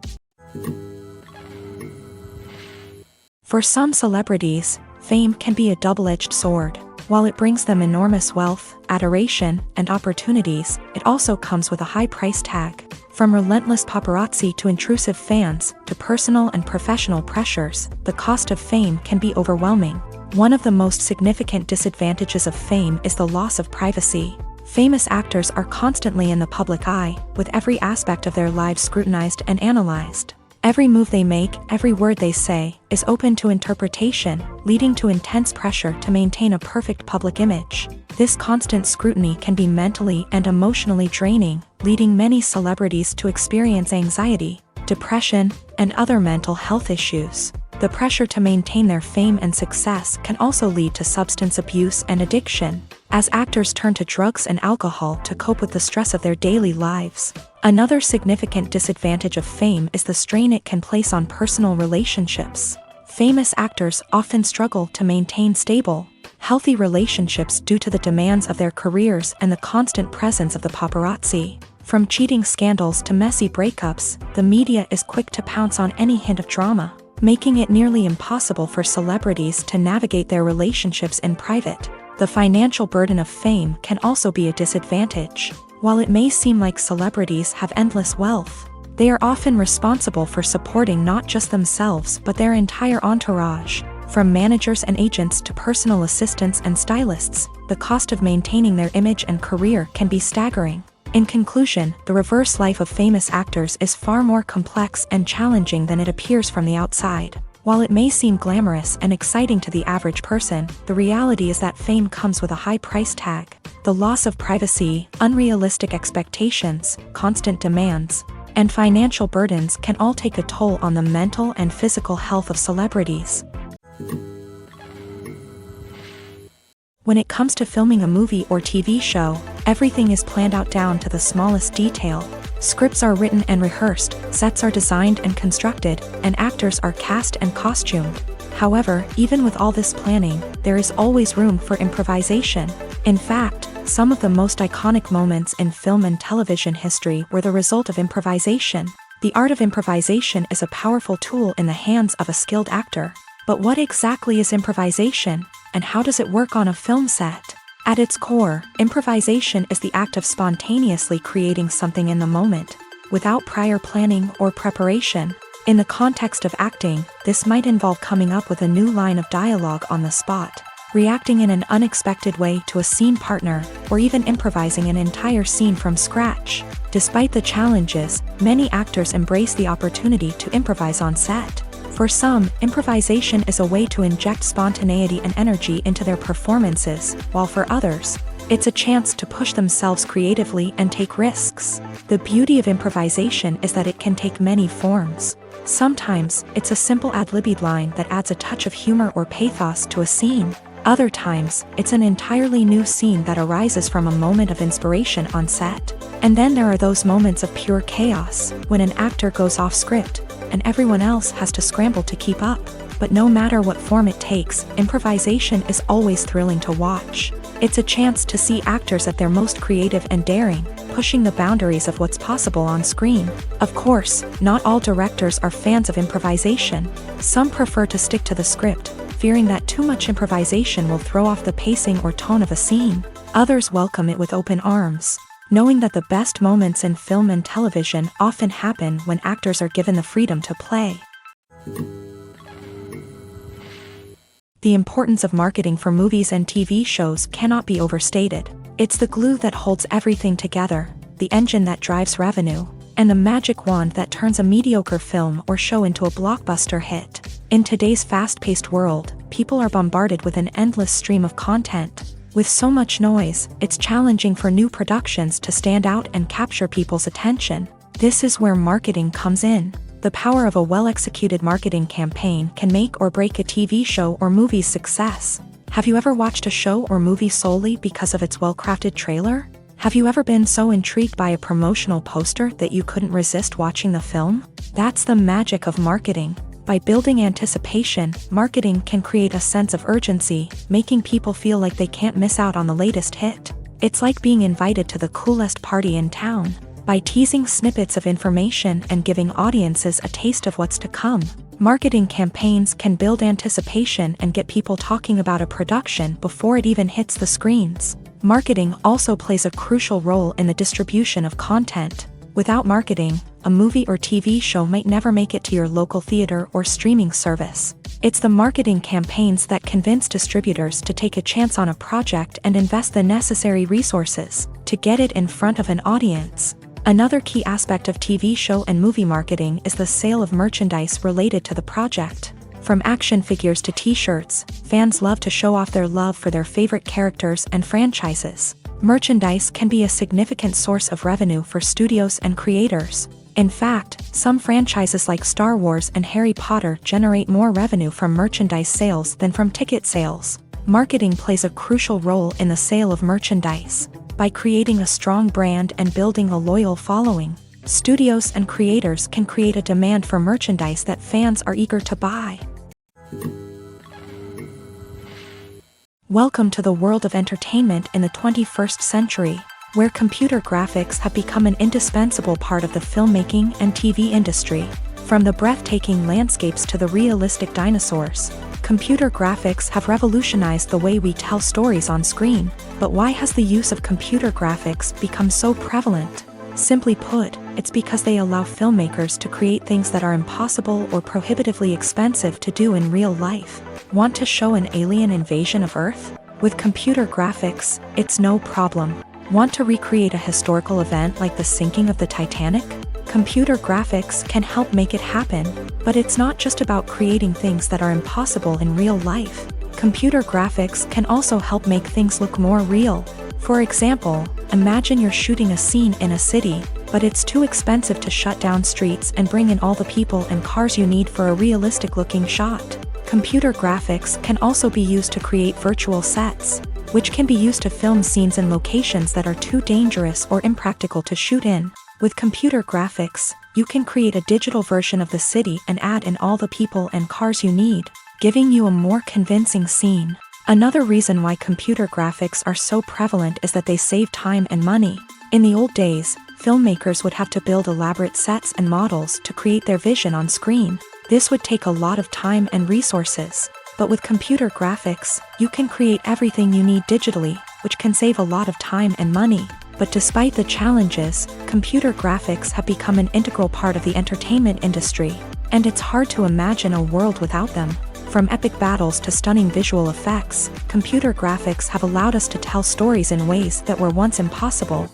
For some celebrities, fame can be a double-edged sword. While it brings them enormous wealth, adoration, and opportunities, it also comes with a high price tag. From relentless paparazzi to intrusive fans, to personal and professional pressures, the cost of fame can be overwhelming. One of the most significant disadvantages of fame is the loss of privacy. Famous actors are constantly in the public eye, with every aspect of their lives scrutinized and analyzed. Every move they make, every word they say, is open to interpretation, leading to intense pressure to maintain a perfect public image. This constant scrutiny can be mentally and emotionally draining, leading many celebrities to experience anxiety, depression, and other mental health issues. The pressure to maintain their fame and success can also lead to substance abuse and addiction, as actors turn to drugs and alcohol to cope with the stress of their daily lives. Another significant disadvantage of fame is the strain it can place on personal relationships. Famous actors often struggle to maintain stable, healthy relationships due to the demands of their careers and the constant presence of the paparazzi. From cheating scandals to messy breakups, the media is quick to pounce on any hint of drama, making it nearly impossible for celebrities to navigate their relationships in private. The financial burden of fame can also be a disadvantage. While it may seem like celebrities have endless wealth, they are often responsible for supporting not just themselves but their entire entourage. From managers and agents to personal assistants and stylists, the cost of maintaining their image and career can be staggering. In conclusion, the reverse life of famous actors is far more complex and challenging than it appears from the outside. While it may seem glamorous and exciting to the average person, the reality is that fame comes with a high price tag. The loss of privacy, unrealistic expectations, constant demands, and financial burdens can all take a toll on the mental and physical health of celebrities. When it comes to filming a movie or TV show, everything is planned out down to the smallest detail. Scripts are written and rehearsed, sets are designed and constructed, and actors are cast and costumed. However, even with all this planning, there is always room for improvisation. In fact, some of the most iconic moments in film and television history were the result of improvisation. The art of improvisation is a powerful tool in the hands of a skilled actor. But what exactly is improvisation, and how does it work on a film set? At its core, improvisation is the act of spontaneously creating something in the moment, without prior planning or preparation. In the context of acting, this might involve coming up with a new line of dialogue on the spot, reacting in an unexpected way to a scene partner, or even improvising an entire scene from scratch. Despite the challenges, many actors embrace the opportunity to improvise on set. For some, improvisation is a way to inject spontaneity and energy into their performances, while for others, it's a chance to push themselves creatively and take risks. The beauty of improvisation is that it can take many forms. Sometimes, it's a simple ad-libbed line that adds a touch of humor or pathos to a scene. Other times, it's an entirely new scene that arises from a moment of inspiration on set. And then there are those moments of pure chaos, when an actor goes off script, and everyone else has to scramble to keep up. But no matter what form it takes, improvisation is always thrilling to watch. It's a chance to see actors at their most creative and daring, pushing the boundaries of what's possible on screen. Of course, not all directors are fans of improvisation. Some prefer to stick to the script, fearing that too much improvisation will throw off the pacing or tone of a scene. Others welcome it with open arms, knowing that the best moments in film and television often happen when actors are given the freedom to play. The importance of marketing for movies and TV shows cannot be overstated. It's the glue that holds everything together, the engine that drives revenue, and the magic wand that turns a mediocre film or show into a blockbuster hit. In today's fast-paced world, people are bombarded with an endless stream of content. With so much noise, it's challenging for new productions to stand out and capture people's attention. This is where marketing comes in. The power of a well-executed marketing campaign can make or break a TV show or movie's success. Have you ever watched a show or movie solely because of its well-crafted trailer? Have you ever been so intrigued by a promotional poster that you couldn't resist watching the film? That's the magic of marketing. By building anticipation, marketing can create a sense of urgency, making people feel like they can't miss out on the latest hit. It's like being invited to the coolest party in town. By teasing snippets of information and giving audiences a taste of what's to come, marketing campaigns can build anticipation and get people talking about a production before it even hits the screens. Marketing also plays a crucial role in the distribution of content. Without marketing, a movie or TV show might never make it to your local theater or streaming service. It's the marketing campaigns that convince distributors to take a chance on a project and invest the necessary resources to get it in front of an audience. Another key aspect of TV show and movie marketing is the sale of merchandise related to the project. From action figures to t-shirts, fans love to show off their love for their favorite characters and franchises. Merchandise can be a significant source of revenue for studios and creators. In fact, some franchises like Star Wars and Harry Potter generate more revenue from merchandise sales than from ticket sales. Marketing plays a crucial role in the sale of merchandise. By creating a strong brand and building a loyal following, studios and creators can create a demand for merchandise that fans are eager to buy. Welcome to the world of entertainment in the 21st century, where computer graphics have become an indispensable part of the filmmaking and TV industry. From the breathtaking landscapes to the realistic dinosaurs, computer graphics have revolutionized the way we tell stories on screen. But why has the use of computer graphics become so prevalent? Simply put, it's because they allow filmmakers to create things that are impossible or prohibitively expensive to do in real life. Want to show an alien invasion of Earth? With computer graphics, it's no problem. Want to recreate a historical event like the sinking of the Titanic? Computer graphics can help make it happen, but it's not just about creating things that are impossible in real life. Computer graphics can also help make things look more real. For example, imagine you're shooting a scene in a city, but it's too expensive to shut down streets and bring in all the people and cars you need for a realistic-looking shot. Computer graphics can also be used to create virtual sets, which can be used to film scenes in locations that are too dangerous or impractical to shoot in. With computer graphics, you can create a digital version of the city and add in all the people and cars you need, giving you a more convincing scene. Another reason why computer graphics are so prevalent is that they save time and money. In the old days, filmmakers would have to build elaborate sets and models to create their vision on screen. This would take a lot of time and resources. But with computer graphics, you can create everything you need digitally, which can save a lot of time and money. But despite the challenges, computer graphics have become an integral part of the entertainment industry, and it's hard to imagine a world without them. From epic battles to stunning visual effects, computer graphics have allowed us to tell stories in ways that were once impossible.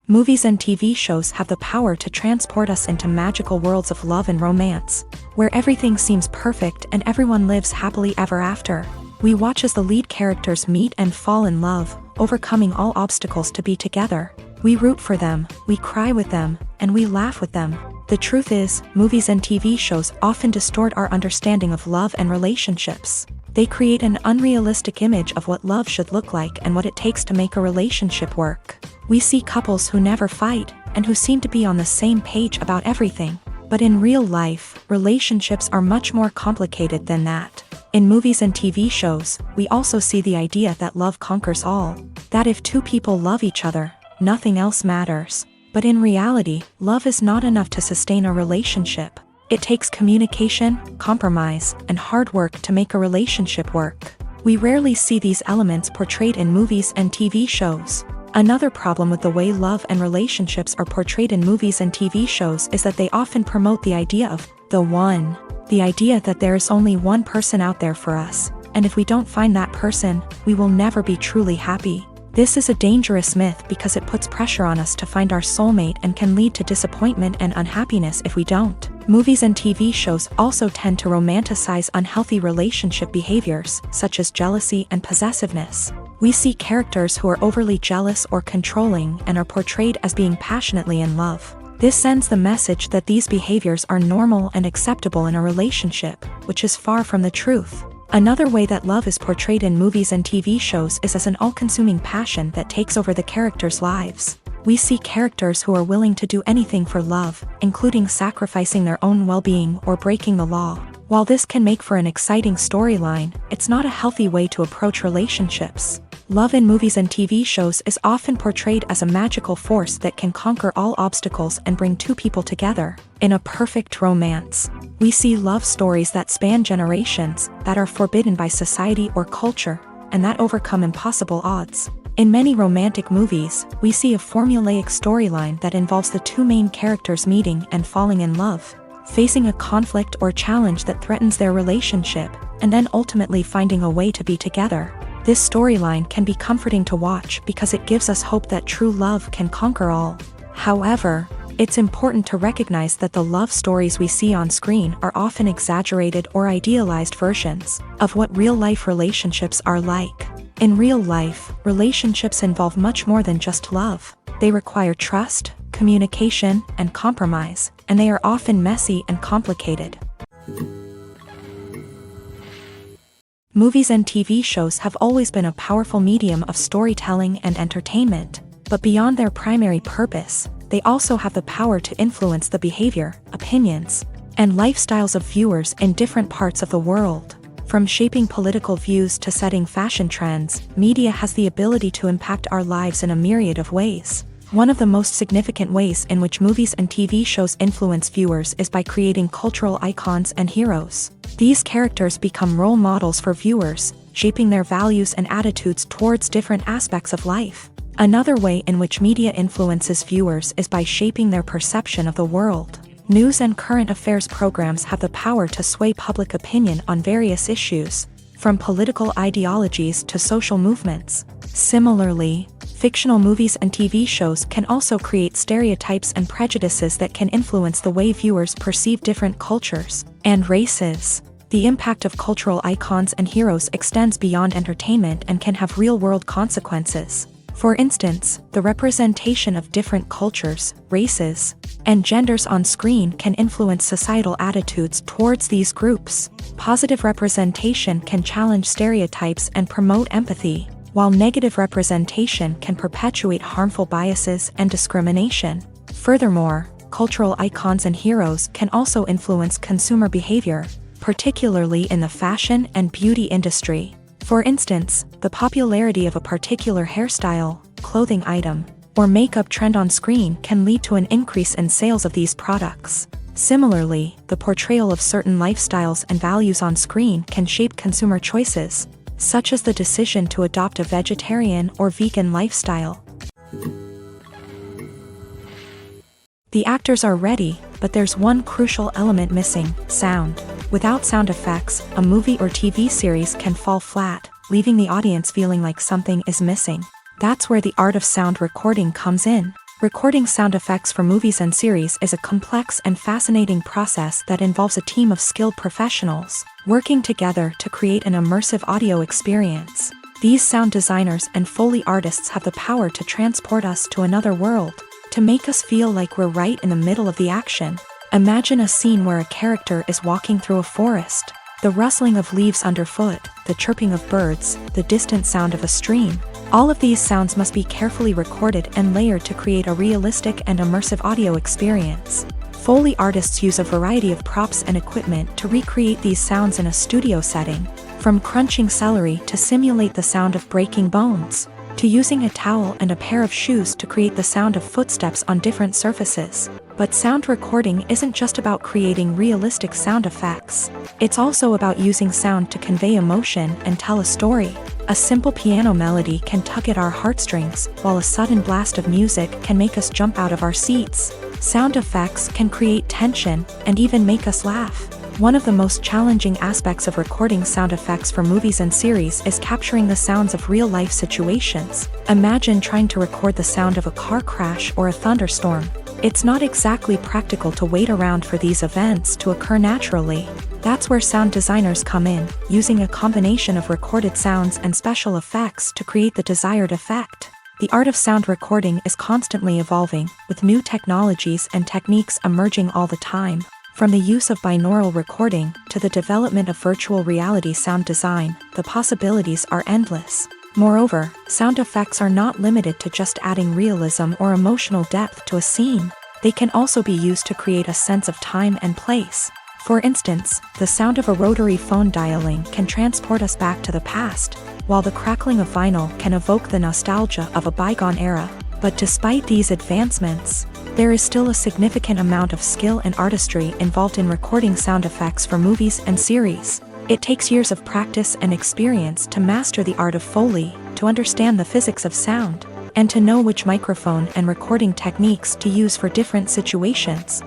Movies and TV shows have the power to transport us into magical worlds of love and romance, where everything seems perfect and everyone lives happily ever after. We watch as the lead characters meet and fall in love, overcoming all obstacles to be together. We root for them, we cry with them, and we laugh with them. The truth is, movies and TV shows often distort our understanding of love and relationships. They create an unrealistic image of what love should look like and what it takes to make a relationship work. We see couples who never fight, and who seem to be on the same page about everything. But in real life, relationships are much more complicated than that. In movies and TV shows, we also see the idea that love conquers all. That if two people love each other, nothing else matters. But in reality, love is not enough to sustain a relationship. It takes communication, compromise, and hard work to make a relationship work. We rarely see these elements portrayed in movies and TV shows. Another problem with the way love and relationships are portrayed in movies and TV shows is that they often promote the idea of the one. The idea that there is only one person out there for us, and if we don't find that person, we will never be truly happy. This is a dangerous myth because it puts pressure on us to find our soulmate and can lead to disappointment and unhappiness if we don't. Movies and TV shows also tend to romanticize unhealthy relationship behaviors, such as jealousy and possessiveness. We see characters who are overly jealous or controlling and are portrayed as being passionately in love. This sends the message that these behaviors are normal and acceptable in a relationship, which is far from the truth. Another way that love is portrayed in movies and TV shows is as an all-consuming passion that takes over the characters' lives. We see characters who are willing to do anything for love, including sacrificing their own well-being or breaking the law. While this can make for an exciting storyline, it's not a healthy way to approach relationships. Love in movies and TV shows is often portrayed as a magical force that can conquer all obstacles and bring two people together. In a perfect romance, we see love stories that span generations, that are forbidden by society or culture, and that overcome impossible odds. In many romantic movies, we see a formulaic storyline that involves the two main characters meeting and falling in love, facing a conflict or challenge that threatens their relationship, and then ultimately finding a way to be together. This storyline can be comforting to watch because it gives us hope that true love can conquer all. However, it's important to recognize that the love stories we see on screen are often exaggerated or idealized versions of what real-life relationships are like. In real life, relationships involve much more than just love. They require trust, communication, and compromise, and they are often messy and complicated. Movies and TV shows have always been a powerful medium of storytelling and entertainment, but beyond their primary purpose, they also have the power to influence the behavior, opinions, and lifestyles of viewers in different parts of the world. From shaping political views to setting fashion trends, media has the ability to impact our lives in a myriad of ways. One of the most significant ways in which movies and TV shows influence viewers is by creating cultural icons and heroes. These characters become role models for viewers, shaping their values and attitudes towards different aspects of life. Another way in which media influences viewers is by shaping their perception of the world. News and current affairs programs have the power to sway public opinion on various issues, from political ideologies to social movements. Similarly, fictional movies and TV shows can also create stereotypes and prejudices that can influence the way viewers perceive different cultures and races. The impact of cultural icons and heroes extends beyond entertainment and can have real-world consequences. For instance, the representation of different cultures, races, and genders on screen can influence societal attitudes towards these groups. Positive representation can challenge stereotypes and promote empathy, while negative representation can perpetuate harmful biases and discrimination. Furthermore, cultural icons and heroes can also influence consumer behavior, particularly in the fashion and beauty industry. For instance, the popularity of a particular hairstyle, clothing item, or makeup trend on screen can lead to an increase in sales of these products. Similarly, the portrayal of certain lifestyles and values on screen can shape consumer choices, such as the decision to adopt a vegetarian or vegan lifestyle. The actors are ready, but there's one crucial element missing: sound. Without sound effects, a movie or TV series can fall flat, leaving the audience feeling like something is missing. That's where the art of sound recording comes in. Recording sound effects for movies and series is a complex and fascinating process that involves a team of skilled professionals working together to create an immersive audio experience. These sound designers and Foley artists have the power to transport us to another world, to make us feel like we're right in the middle of the action. Imagine a scene where a character is walking through a forest. The rustling of leaves underfoot, the chirping of birds, the distant sound of a stream. All of these sounds must be carefully recorded and layered to create a realistic and immersive audio experience. Foley artists use a variety of props and equipment to recreate these sounds in a studio setting, from crunching celery to simulate the sound of breaking bones, to using a towel and a pair of shoes to create the sound of footsteps on different surfaces. But sound recording isn't just about creating realistic sound effects. It's also about using sound to convey emotion and tell a story. A simple piano melody can tug at our heartstrings, while a sudden blast of music can make us jump out of our seats. Sound effects can create tension and even make us laugh. One of the most challenging aspects of recording sound effects for movies and series is capturing the sounds of real-life situations. Imagine trying to record the sound of a car crash or a thunderstorm. It's not exactly practical to wait around for these events to occur naturally. That's where sound designers come in, using a combination of recorded sounds and special effects to create the desired effect. The art of sound recording is constantly evolving, with new technologies and techniques emerging all the time. From the use of binaural recording to the development of virtual reality sound design, the possibilities are endless. Moreover, sound effects are not limited to just adding realism or emotional depth to a scene. They can also be used to create a sense of time and place. For instance, the sound of a rotary phone dialing can transport us back to the past, while the crackling of vinyl can evoke the nostalgia of a bygone era. But despite these advancements, there is still a significant amount of skill and artistry involved in recording sound effects for movies and series. It takes years of practice and experience to master the art of Foley, to understand the physics of sound, and to know which microphone and recording techniques to use for different situations.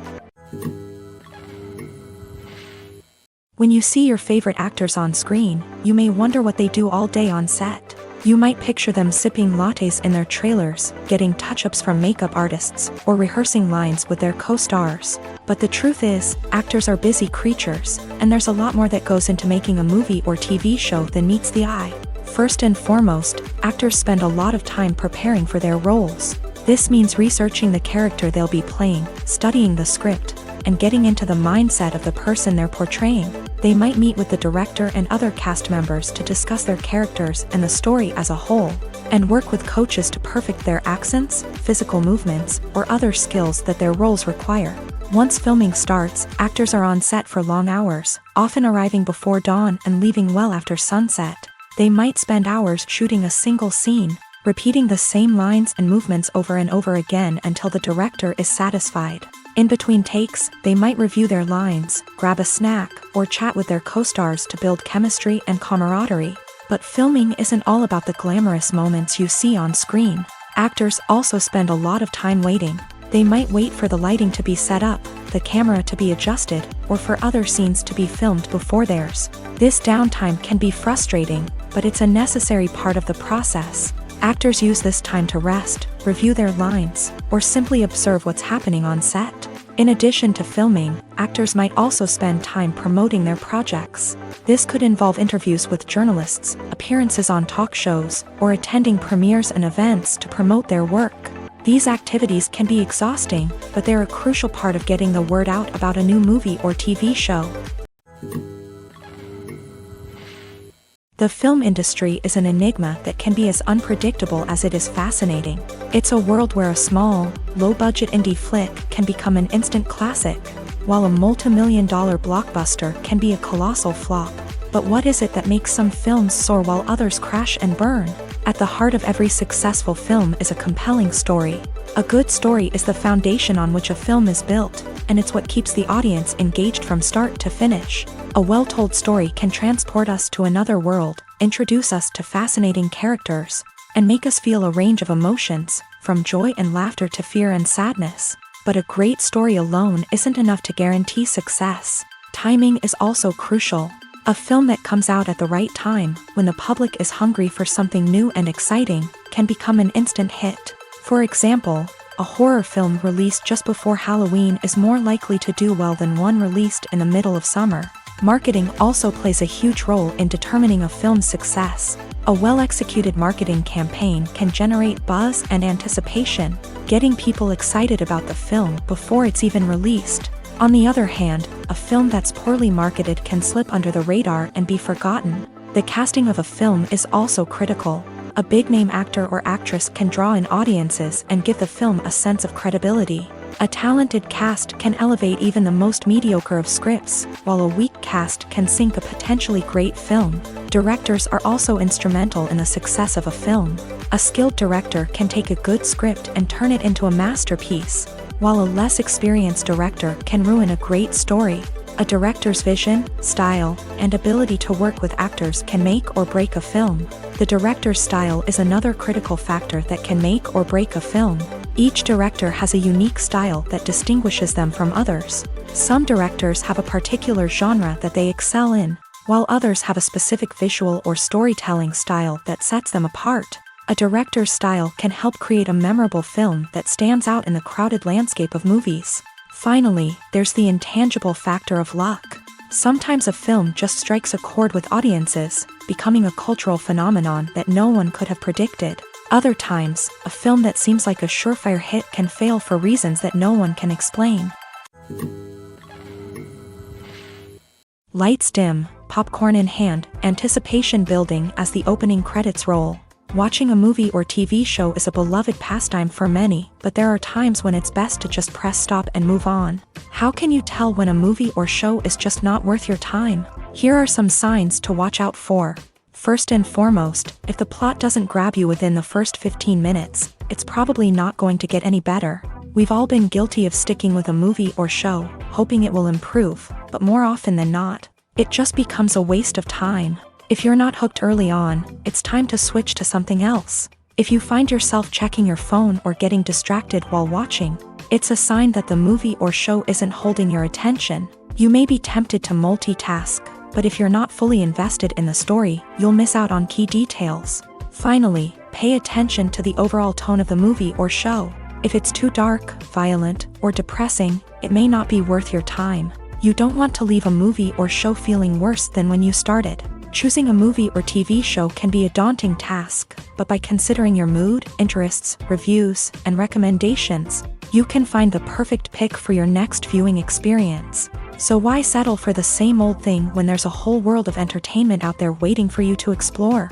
When you see your favorite actors on screen, you may wonder what they do all day on set. You might picture them sipping lattes in their trailers, getting touch-ups from makeup artists, or rehearsing lines with their co-stars. But the truth is, actors are busy creatures, and there's a lot more that goes into making a movie or TV show than meets the eye. First and foremost, actors spend a lot of time preparing for their roles. This means researching the character they'll be playing, studying the script, and getting into the mindset of the person they're portraying. They might meet with the director and other cast members to discuss their characters and the story as a whole, and work with coaches to perfect their accents, physical movements, or other skills that their roles require. Once filming starts, actors are on set for long hours, often arriving before dawn and leaving well after sunset. They might spend hours shooting a single scene, repeating the same lines and movements over and over again until the director is satisfied. In between takes, they might review their lines, grab a snack, or chat with their co-stars to build chemistry and camaraderie. But filming isn't all about the glamorous moments you see on screen. Actors also spend a lot of time waiting. They might wait for the lighting to be set up, the camera to be adjusted, or for other scenes to be filmed before theirs. This downtime can be frustrating, but it's a necessary part of the process. Actors use this time to rest, review their lines, or simply observe what's happening on set. In addition to filming, actors might also spend time promoting their projects. This could involve interviews with journalists, appearances on talk shows, or attending premieres and events to promote their work. These activities can be exhausting, but they're a crucial part of getting the word out about a new movie or TV show. The film industry is an enigma that can be as unpredictable as it is fascinating. It's a world where a small, low-budget indie flick can become an instant classic, while a multi-million-dollar blockbuster can be a colossal flop. But what is it that makes some films soar while others crash and burn? At the heart of every successful film is a compelling story. A good story is the foundation on which a film is built, and it's what keeps the audience engaged from start to finish. A well-told story can transport us to another world, introduce us to fascinating characters, and make us feel a range of emotions, from joy and laughter to fear and sadness. But a great story alone isn't enough to guarantee success. Timing is also crucial. A film that comes out at the right time, when the public is hungry for something new and exciting, can become an instant hit. For example, a horror film released just before Halloween is more likely to do well than one released in the middle of summer. Marketing also plays a huge role in determining a film's success. A well-executed marketing campaign can generate buzz and anticipation, getting people excited about the film before it's even released. On the other hand, a film that's poorly marketed can slip under the radar and be forgotten. The casting of a film is also critical. A big-name actor or actress can draw in audiences and give the film a sense of credibility. A talented cast can elevate even the most mediocre of scripts, while a weak cast can sink a potentially great film. Directors are also instrumental in the success of a film. A skilled director can take a good script and turn it into a masterpiece, while a less experienced director can ruin a great story. A director's vision, style, and ability to work with actors can make or break a film. The director's style is another critical factor that can make or break a film. Each director has a unique style that distinguishes them from others. Some directors have a particular genre that they excel in, while others have a specific visual or storytelling style that sets them apart. A director's style can help create a memorable film that stands out in the crowded landscape of movies. Finally, there's the intangible factor of luck. Sometimes a film just strikes a chord with audiences, becoming a cultural phenomenon that no one could have predicted. Other times, a film that seems like a surefire hit can fail for reasons that no one can explain. Lights dim, popcorn in hand, anticipation building as the opening credits roll. Watching a movie or TV show is a beloved pastime for many, but there are times when it's best to just press stop and move on. How can you tell when a movie or show is just not worth your time? Here are some signs to watch out for. First and foremost, if the plot doesn't grab you within the first 15 minutes, it's probably not going to get any better. We've all been guilty of sticking with a movie or show, hoping it will improve, but more often than not, it just becomes a waste of time. If you're not hooked early on, it's time to switch to something else. If you find yourself checking your phone or getting distracted while watching, it's a sign that the movie or show isn't holding your attention. You may be tempted to multitask, but if you're not fully invested in the story, you'll miss out on key details. Finally, pay attention to the overall tone of the movie or show. If it's too dark, violent, or depressing, it may not be worth your time. You don't want to leave a movie or show feeling worse than when you started. Choosing a movie or TV show can be a daunting task, but by considering your mood, interests, reviews, and recommendations, you can find the perfect pick for your next viewing experience. So why settle for the same old thing when there's a whole world of entertainment out there waiting for you to explore?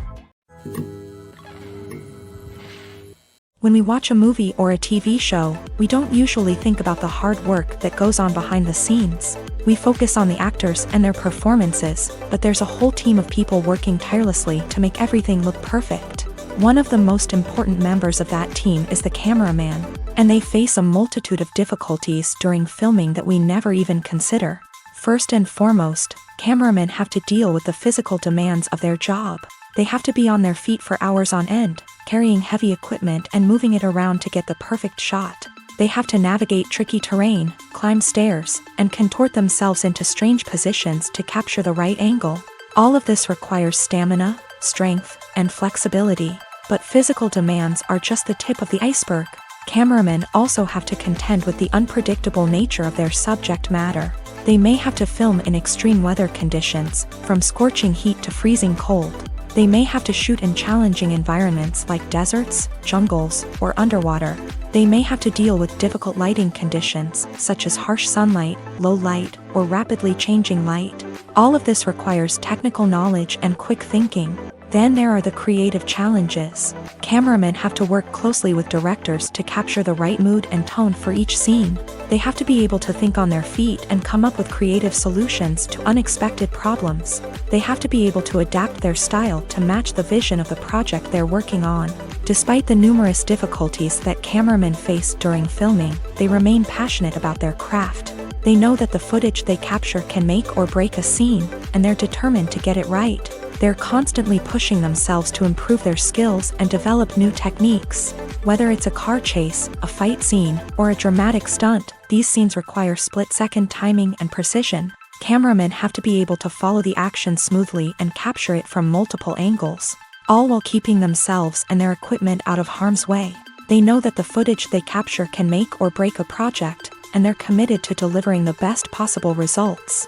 When we watch a movie or a TV show, we don't usually think about the hard work that goes on behind the scenes. We focus on the actors and their performances, but there's a whole team of people working tirelessly to make everything look perfect. One of the most important members of that team is the cameraman, and they face a multitude of difficulties during filming that we never even consider. First and foremost, cameramen have to deal with the physical demands of their job. They have to be on their feet for hours on end, carrying heavy equipment and moving it around to get the perfect shot. They have to navigate tricky terrain, climb stairs, and contort themselves into strange positions to capture the right angle. All of this requires stamina, strength, and flexibility. But physical demands are just the tip of the iceberg. Cameramen also have to contend with the unpredictable nature of their subject matter. They may have to film in extreme weather conditions, from scorching heat to freezing cold. They may have to shoot in challenging environments like deserts, jungles, or underwater. They may have to deal with difficult lighting conditions, such as harsh sunlight, low light, or rapidly changing light. All of this requires technical knowledge and quick thinking. Then there are the creative challenges. Cameramen have to work closely with directors to capture the right mood and tone for each scene. They have to be able to think on their feet and come up with creative solutions to unexpected problems. They have to be able to adapt their style to match the vision of the project they're working on. Despite the numerous difficulties that cameramen face during filming, they remain passionate about their craft. They know that the footage they capture can make or break a scene, and they're determined to get it right. They're constantly pushing themselves to improve their skills and develop new techniques. Whether it's a car chase, a fight scene, or a dramatic stunt, these scenes require split-second timing and precision. Cameramen have to be able to follow the action smoothly and capture it from multiple angles, all while keeping themselves and their equipment out of harm's way. They know that the footage they capture can make or break a project, and they're committed to delivering the best possible results.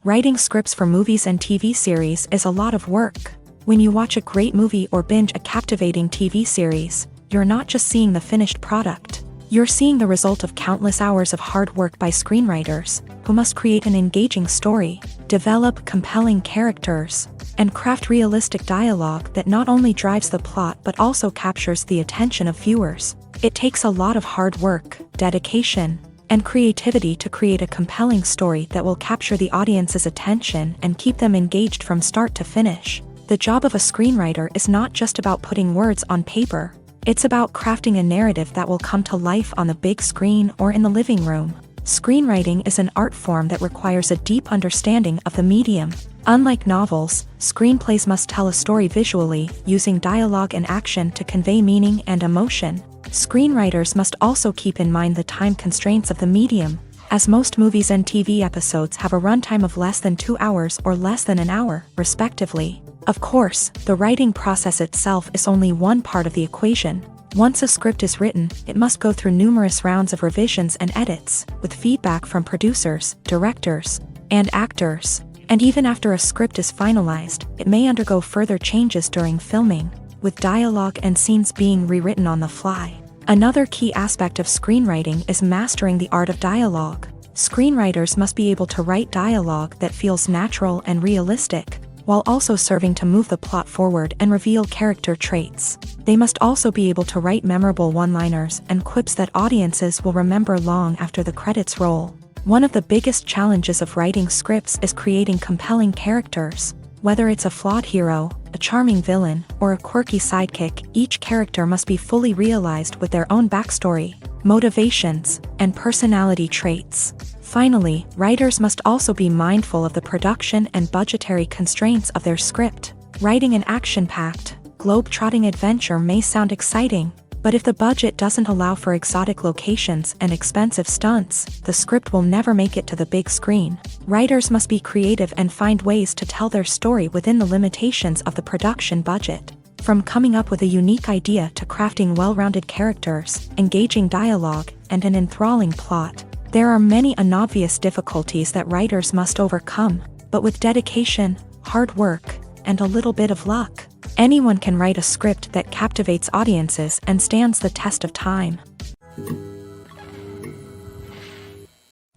Writing scripts for movies and TV series is a lot of work. When you watch a great movie or binge a captivating TV series, you're not just seeing the finished product. You're seeing the result of countless hours of hard work by screenwriters, who must create an engaging story, develop compelling characters, and craft realistic dialogue that not only drives the plot but also captures the attention of viewers. It takes a lot of hard work, dedication, and creativity to create a compelling story that will capture the audience's attention and keep them engaged from start to finish. The job of a screenwriter is not just about putting words on paper. It's about crafting a narrative that will come to life on the big screen or in the living room. Screenwriting is an art form that requires a deep understanding of the medium. Unlike novels, screenplays must tell a story visually, using dialogue and action to convey meaning and emotion. Screenwriters must also keep in mind the time constraints of the medium, as most movies and TV episodes have a runtime of less than 2 hours or less than an hour, respectively. Of course, the writing process itself is only one part of the equation. Once a script is written, it must go through numerous rounds of revisions and edits, with feedback from producers, directors, and actors. And even after a script is finalized, it may undergo further changes during filming, with dialogue and scenes being rewritten on the fly. Another key aspect of screenwriting is mastering the art of dialogue. Screenwriters must be able to write dialogue that feels natural and realistic, while also serving to move the plot forward and reveal character traits. They must also be able to write memorable one-liners and quips that audiences will remember long after the credits roll. One of the biggest challenges of writing scripts is creating compelling characters. Whether it's a flawed hero, a charming villain, or a quirky sidekick, each character must be fully realized with their own backstory, motivations, and personality traits. Finally, writers must also be mindful of the production and budgetary constraints of their script. Writing an action-packed, globe-trotting adventure may sound exciting, but if the budget doesn't allow for exotic locations and expensive stunts, the script will never make it to the big screen. Writers must be creative and find ways to tell their story within the limitations of the production budget. From coming up with a unique idea to crafting well-rounded characters, engaging dialogue, and an enthralling plot, there are many unobvious difficulties that writers must overcome, but with dedication, hard work, and a little bit of luck, anyone can write a script that captivates audiences and stands the test of time.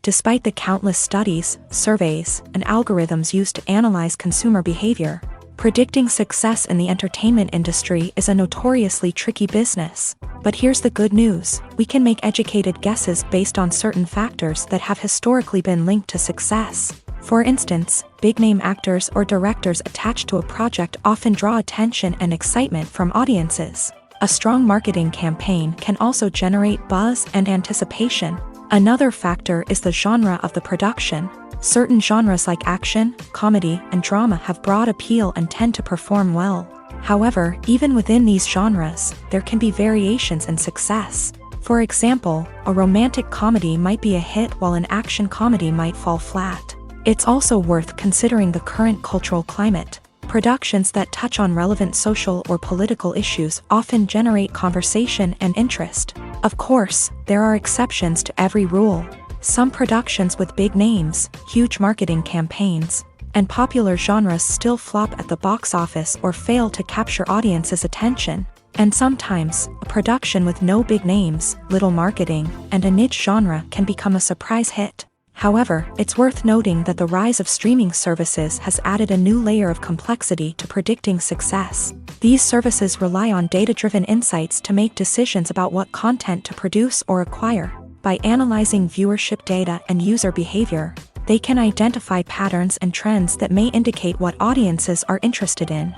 Despite the countless studies, surveys, and algorithms used to analyze consumer behavior, predicting success in the entertainment industry is a notoriously tricky business. But here's the good news: we can make educated guesses based on certain factors that have historically been linked to success. For instance, big-name actors or directors attached to a project often draw attention and excitement from audiences. A strong marketing campaign can also generate buzz and anticipation. Another factor is the genre of the production. Certain genres like action, comedy, and drama have broad appeal and tend to perform well. However, even within these genres, there can be variations in success. For example, a romantic comedy might be a hit while an action comedy might fall flat. It's also worth considering the current cultural climate. Productions that touch on relevant social or political issues often generate conversation and interest. Of course, there are exceptions to every rule. Some productions with big names, huge marketing campaigns, and popular genres still flop at the box office or fail to capture audiences' attention. And sometimes, a production with no big names, little marketing, and a niche genre can become a surprise hit. However, it's worth noting that the rise of streaming services has added a new layer of complexity to predicting success. These services rely on data-driven insights to make decisions about what content to produce or acquire. By analyzing viewership data and user behavior, they can identify patterns and trends that may indicate what audiences are interested in.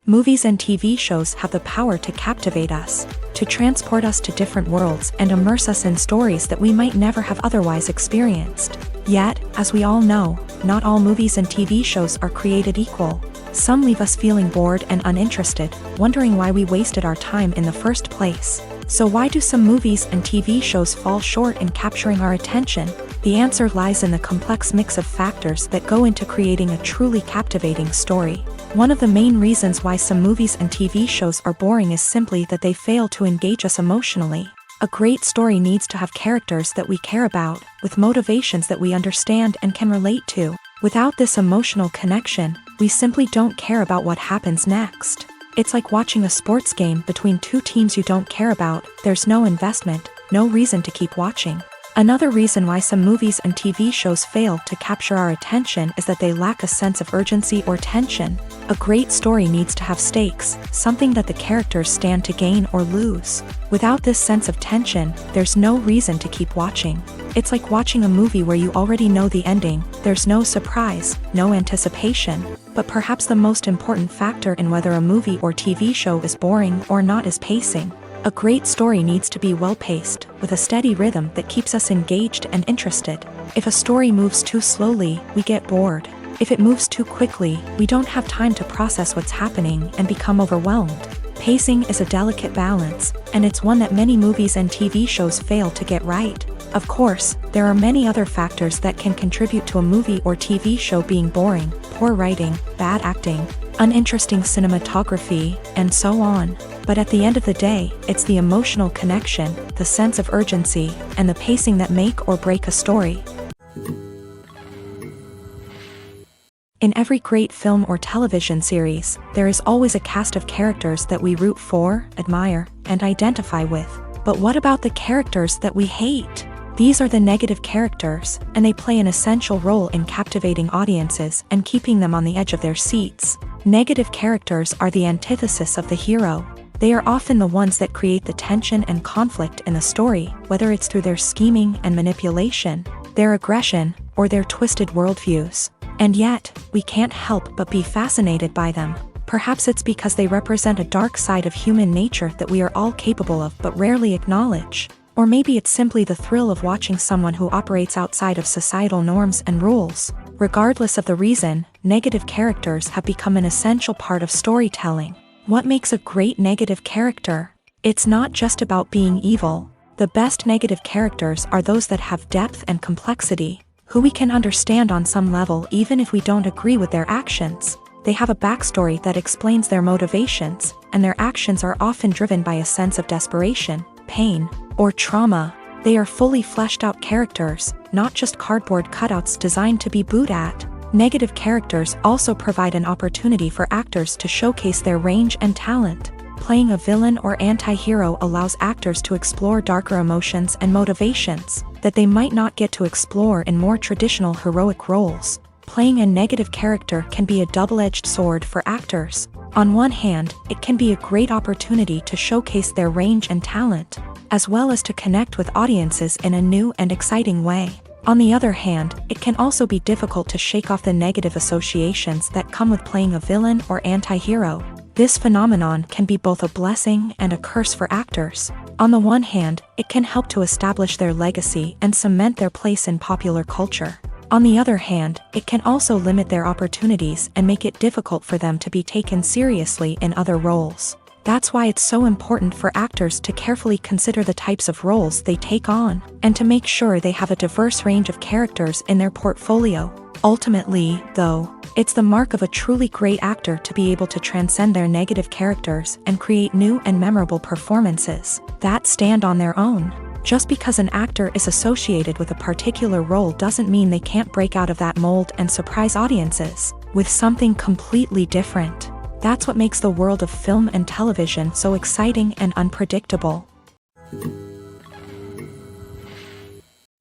Movies and TV shows have the power to captivate us, to transport us to different worlds and immerse us in stories that we might never have otherwise experienced. Yet, as we all know, not all movies and TV shows are created equal. Some leave us feeling bored and uninterested, wondering why we wasted our time in the first place. So why do some movies and TV shows fall short in capturing our attention? The answer lies in the complex mix of factors that go into creating a truly captivating story. One of the main reasons why some movies and TV shows are boring is simply that they fail to engage us emotionally. A great story needs to have characters that we care about, with motivations that we understand and can relate to. Without this emotional connection, we simply don't care about what happens next. It's like watching a sports game between two teams you don't care about. There's no investment, no reason to keep watching. Another reason why some movies and TV shows fail to capture our attention is that they lack a sense of urgency or tension. A great story needs to have stakes, something that the characters stand to gain or lose. Without this sense of tension, there's no reason to keep watching. It's like watching a movie where you already know the ending. There's no surprise, no anticipation. But perhaps the most important factor in whether a movie or TV show is boring or not is pacing. A great story needs to be well-paced, with a steady rhythm that keeps us engaged and interested. If a story moves too slowly, we get bored. If it moves too quickly, we don't have time to process what's happening and become overwhelmed. Pacing is a delicate balance, and it's one that many movies and TV shows fail to get right. Of course, there are many other factors that can contribute to a movie or TV show being boring: poor writing, bad acting, uninteresting cinematography, and so on. But at the end of the day, it's the emotional connection, the sense of urgency, and the pacing that make or break a story. In every great film or television series, there is always a cast of characters that we root for, admire, and identify with. But what about the characters that we hate? These are the negative characters, and they play an essential role in captivating audiences and keeping them on the edge of their seats. Negative characters are the antithesis of the hero. They are often the ones that create the tension and conflict in the story, whether it's through their scheming and manipulation, their aggression, or their twisted worldviews. And yet, we can't help but be fascinated by them. Perhaps it's because they represent a dark side of human nature that we are all capable of but rarely acknowledge. Or maybe it's simply the thrill of watching someone who operates outside of societal norms and rules. Regardless of the reason, negative characters have become an essential part of storytelling. What makes a great negative character? It's not just about being evil. The best negative characters are those that have depth and complexity, who we can understand on some level even if we don't agree with their actions. They have a backstory that explains their motivations, and their actions are often driven by a sense of desperation, pain, or trauma. They are fully fleshed out characters, not just cardboard cutouts designed to be booed at. Negative characters also provide an opportunity for actors to showcase their range and talent. Playing a villain or anti-hero allows actors to explore darker emotions and motivations that they might not get to explore in more traditional heroic roles. Playing a negative character can be a double-edged sword for actors. On one hand, it can be a great opportunity to showcase their range and talent, as well as to connect with audiences in a new and exciting way. On the other hand, it can also be difficult to shake off the negative associations that come with playing a villain or anti-hero. This phenomenon can be both a blessing and a curse for actors. On the one hand, it can help to establish their legacy and cement their place in popular culture. On the other hand, it can also limit their opportunities and make it difficult for them to be taken seriously in other roles. That's why it's so important for actors to carefully consider the types of roles they take on, and to make sure they have a diverse range of characters in their portfolio. Ultimately, though, it's the mark of a truly great actor to be able to transcend their negative characters and create new and memorable performances that stand on their own. Just because an actor is associated with a particular role doesn't mean they can't break out of that mold and surprise audiences with something completely different. That's what makes the world of film and television so exciting and unpredictable.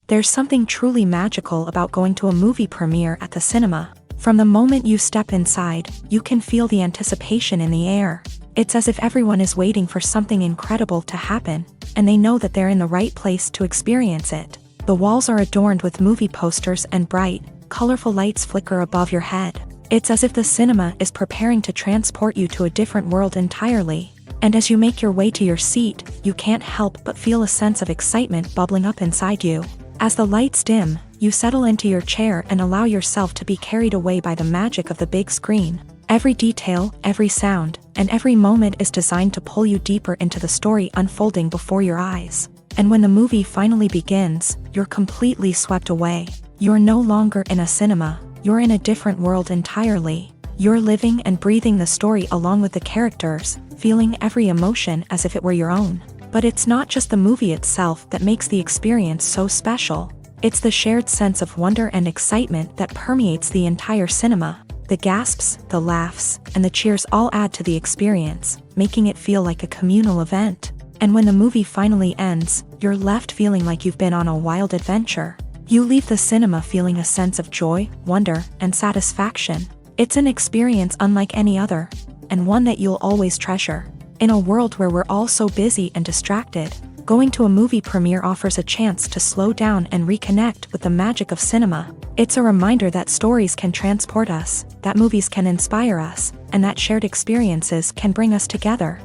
There's something truly magical about going to a movie premiere at the cinema. From the moment you step inside, you can feel the anticipation in the air. It's as if everyone is waiting for something incredible to happen, and they know that they're in the right place to experience it. The walls are adorned with movie posters and bright, colorful lights flicker above your head. It's as if the cinema is preparing to transport you to a different world entirely. And as you make your way to your seat, you can't help but feel a sense of excitement bubbling up inside you. As the lights dim, you settle into your chair and allow yourself to be carried away by the magic of the big screen. Every detail, every sound, and every moment is designed to pull you deeper into the story unfolding before your eyes. And when the movie finally begins, you're completely swept away. You're no longer in a cinema, you're in a different world entirely. You're living and breathing the story along with the characters, feeling every emotion as if it were your own. But it's not just the movie itself that makes the experience so special. It's the shared sense of wonder and excitement that permeates the entire cinema. The gasps, the laughs, and the cheers all add to the experience, making it feel like a communal event. And when the movie finally ends, you're left feeling like you've been on a wild adventure. You leave the cinema feeling a sense of joy, wonder, and satisfaction. It's an experience unlike any other, and one that you'll always treasure. In a world where we're all so busy and distracted, going to a movie premiere offers a chance to slow down and reconnect with the magic of cinema. It's a reminder that stories can transport us, that movies can inspire us, and that shared experiences can bring us together.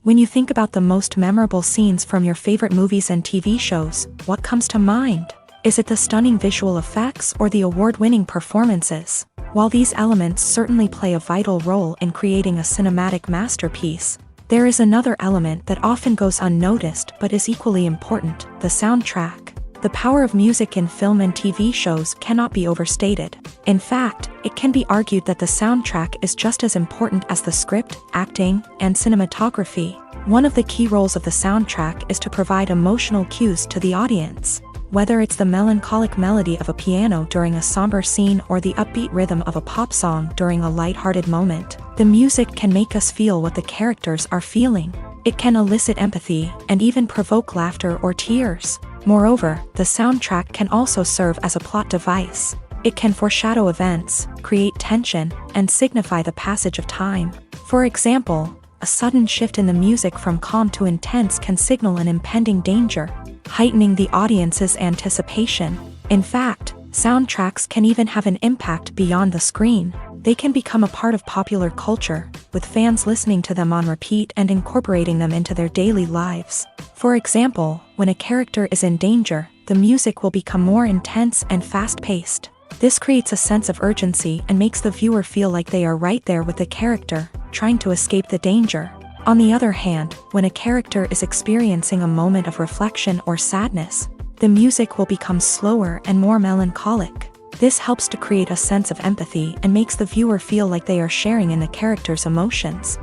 When you think about the most memorable scenes from your favorite movies and TV shows, what comes to mind? Is it the stunning visual effects or the award-winning performances? While these elements certainly play a vital role in creating a cinematic masterpiece, There is another element that often goes unnoticed but is equally important: the soundtrack. The power of music in film and TV shows cannot be overstated. In fact, it can be argued that the soundtrack is just as important as the script, acting, and cinematography. One of the key roles of the soundtrack is to provide emotional cues to the audience. Whether it's the melancholic melody of a piano during a somber scene or the upbeat rhythm of a pop song during a lighthearted moment, the music can make us feel what the characters are feeling. It can elicit empathy and even provoke laughter or tears. Moreover, the soundtrack can also serve as a plot device. It can foreshadow events, create tension, and signify the passage of time. For example, a sudden shift in the music from calm to intense can signal an impending danger, heightening the audience's anticipation. In fact, soundtracks can even have an impact beyond the screen. They can become a part of popular culture, with fans listening to them on repeat and incorporating them into their daily lives. For example, when a character is in danger, the music will become more intense and fast-paced. This creates a sense of urgency and makes the viewer feel like they are right there with the character, trying to escape the danger. On the other hand, when a character is experiencing a moment of reflection or sadness, the music will become slower and more melancholic. This helps to create a sense of empathy and makes the viewer feel like they are sharing in the character's emotions.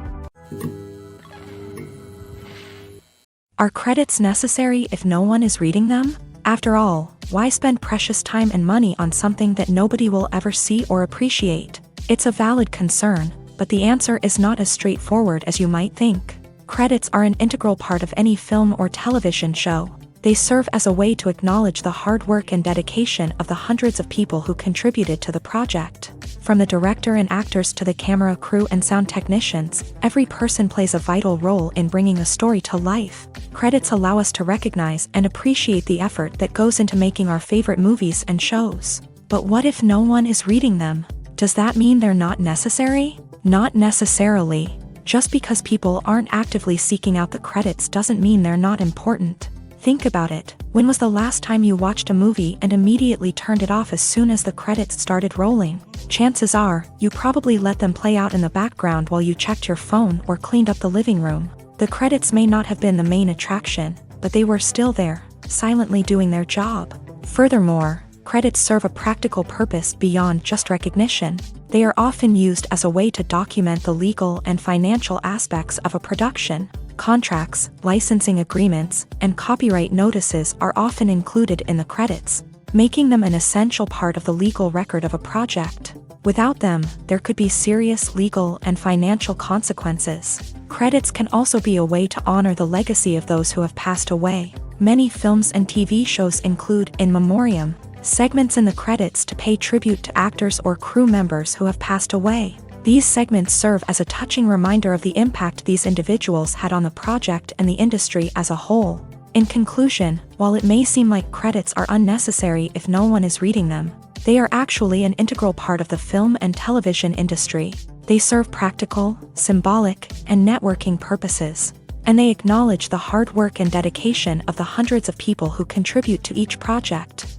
Are credits necessary if no one is reading them? After all, why spend precious time and money on something that nobody will ever see or appreciate? It's a valid concern, but the answer is not as straightforward as you might think. Credits are an integral part of any film or television show. They serve as a way to acknowledge the hard work and dedication of the hundreds of people who contributed to the project. From the director and actors to the camera crew and sound technicians, every person plays a vital role in bringing a story to life. Credits allow us to recognize and appreciate the effort that goes into making our favorite movies and shows. But what if no one is reading them? Does that mean they're not necessary? Not necessarily. Just because people aren't actively seeking out the credits doesn't mean they're not important. Think about it. When was the last time you watched a movie and immediately turned it off as soon as the credits started rolling? Chances are, you probably let them play out in the background while you checked your phone or cleaned up the living room. The credits may not have been the main attraction, but they were still there, silently doing their job. Furthermore, credits serve a practical purpose beyond just recognition. They are often used as a way to document the legal and financial aspects of a production. Contracts, licensing agreements, and copyright notices are often included in the credits, making them an essential part of the legal record of a project. Without them, there could be serious legal and financial consequences. Credits can also be a way to honor the legacy of those who have passed away. Many films and TV shows include in memoriam segments in the credits to pay tribute to actors or crew members who have passed away. These segments serve as a touching reminder of the impact these individuals had on the project and the industry as a whole. In conclusion, while it may seem like credits are unnecessary if no one is reading them, they are actually an integral part of the film and television industry. They serve practical, symbolic, and networking purposes, and they acknowledge the hard work and dedication of the hundreds of people who contribute to each project.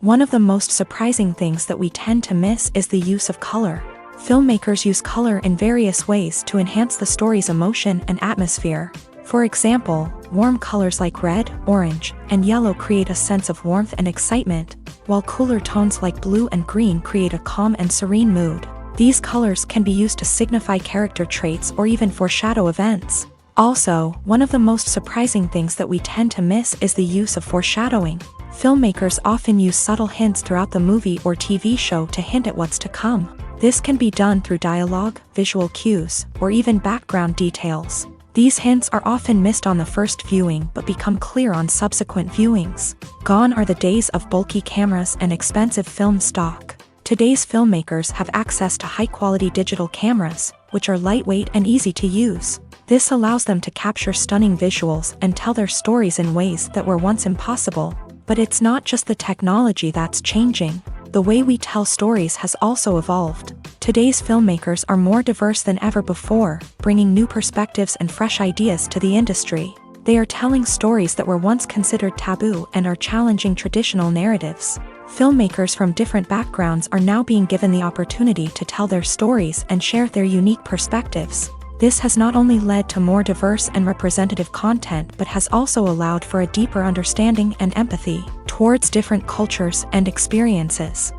One of the most surprising things that we tend to miss is the use of color. Filmmakers use color in various ways to enhance the story's emotion and atmosphere. For example, warm colors like red, orange, and yellow create a sense of warmth and excitement, while cooler tones like blue and green create a calm and serene mood. These colors can be used to signify character traits or even foreshadow events. Also, one of the most surprising things that we tend to miss is the use of foreshadowing. Filmmakers often use subtle hints throughout the movie or TV show to hint at what's to come. This can be done through dialogue, visual cues, or even background details. These hints are often missed on the first viewing but become clear on subsequent viewings. Gone are the days of bulky cameras and expensive film stock. Today's filmmakers have access to high-quality digital cameras, which are lightweight and easy to use. This allows them to capture stunning visuals and tell their stories in ways that were once impossible. But it's not just the technology that's changing. The way we tell stories has also evolved. Today's filmmakers are more diverse than ever before, bringing new perspectives and fresh ideas to the industry. They are telling stories that were once considered taboo and are challenging traditional narratives. Filmmakers from different backgrounds are now being given the opportunity to tell their stories and share their unique perspectives. This has not only led to more diverse and representative content but has also allowed for a deeper understanding and empathy towards different cultures and experiences.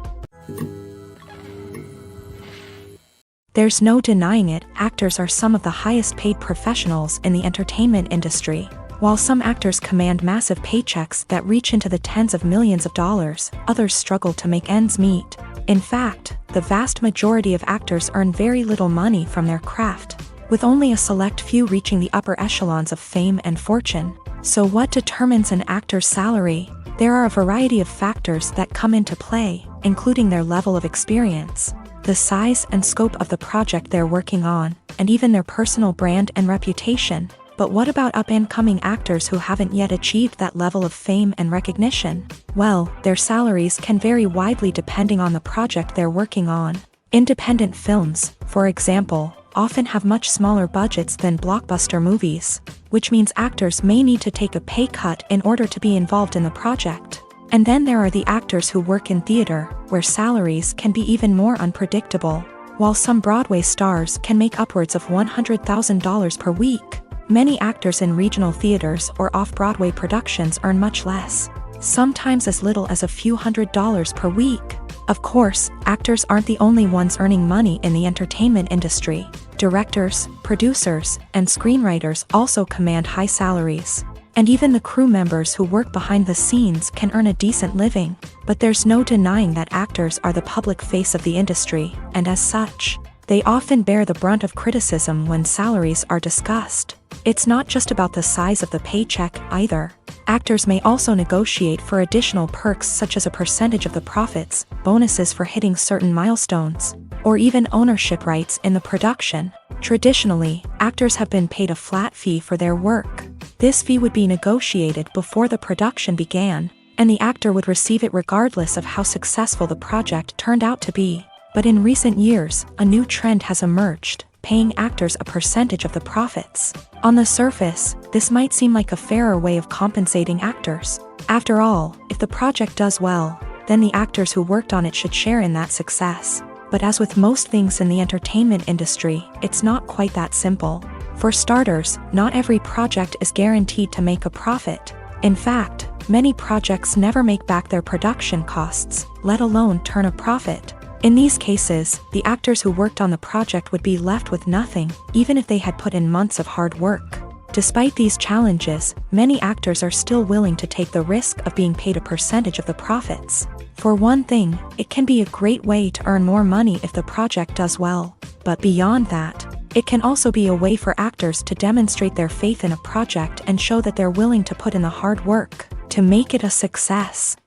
There's no denying it, actors are some of the highest paid professionals in the entertainment industry. While some actors command massive paychecks that reach into the tens of millions of dollars, others struggle to make ends meet. In fact, the vast majority of actors earn very little money from their craft, with only a select few reaching the upper echelons of fame and fortune. So what determines an actor's salary? There are a variety of factors that come into play, including their level of experience, the size and scope of the project they're working on, and even their personal brand and reputation. But what about up-and-coming actors who haven't yet achieved that level of fame and recognition? Well, their salaries can vary widely depending on the project they're working on. Independent films, for example, often have much smaller budgets than blockbuster movies, which means actors may need to take a pay cut in order to be involved in the project. And then there are the actors who work in theater, where salaries can be even more unpredictable. While some Broadway stars can make upwards of $100,000 per week, many actors in regional theaters or off-Broadway productions earn much less, sometimes as little as a few $100s per week. Of course, actors aren't the only ones earning money in the entertainment industry. Directors, producers, and screenwriters also command high salaries. And even the crew members who work behind the scenes can earn a decent living. But there's no denying that actors are the public face of the industry, and as such, they often bear the brunt of criticism when salaries are discussed. It's not just about the size of the paycheck either. Actors may also negotiate for additional perks such as a percentage of the profits, bonuses for hitting certain milestones, or even ownership rights in the production. Traditionally, actors have been paid a flat fee for their work. This fee would be negotiated before the production began, and the actor would receive it regardless of how successful the project turned out to be. But in recent years, a new trend has emerged, paying actors a percentage of the profits. On the surface, this might seem like a fairer way of compensating actors. After all, if the project does well, then the actors who worked on it should share in that success. But as with most things in the entertainment industry, it's not quite that simple. For starters, not every project is guaranteed to make a profit. In fact, many projects never make back their production costs, let alone turn a profit. In these cases, the actors who worked on the project would be left with nothing, even if they had put in months of hard work. Despite these challenges, many actors are still willing to take the risk of being paid a percentage of the profits. For one thing, it can be a great way to earn more money if the project does well. But beyond that, it can also be a way for actors to demonstrate their faith in a project and show that they're willing to put in the hard work to make it a success.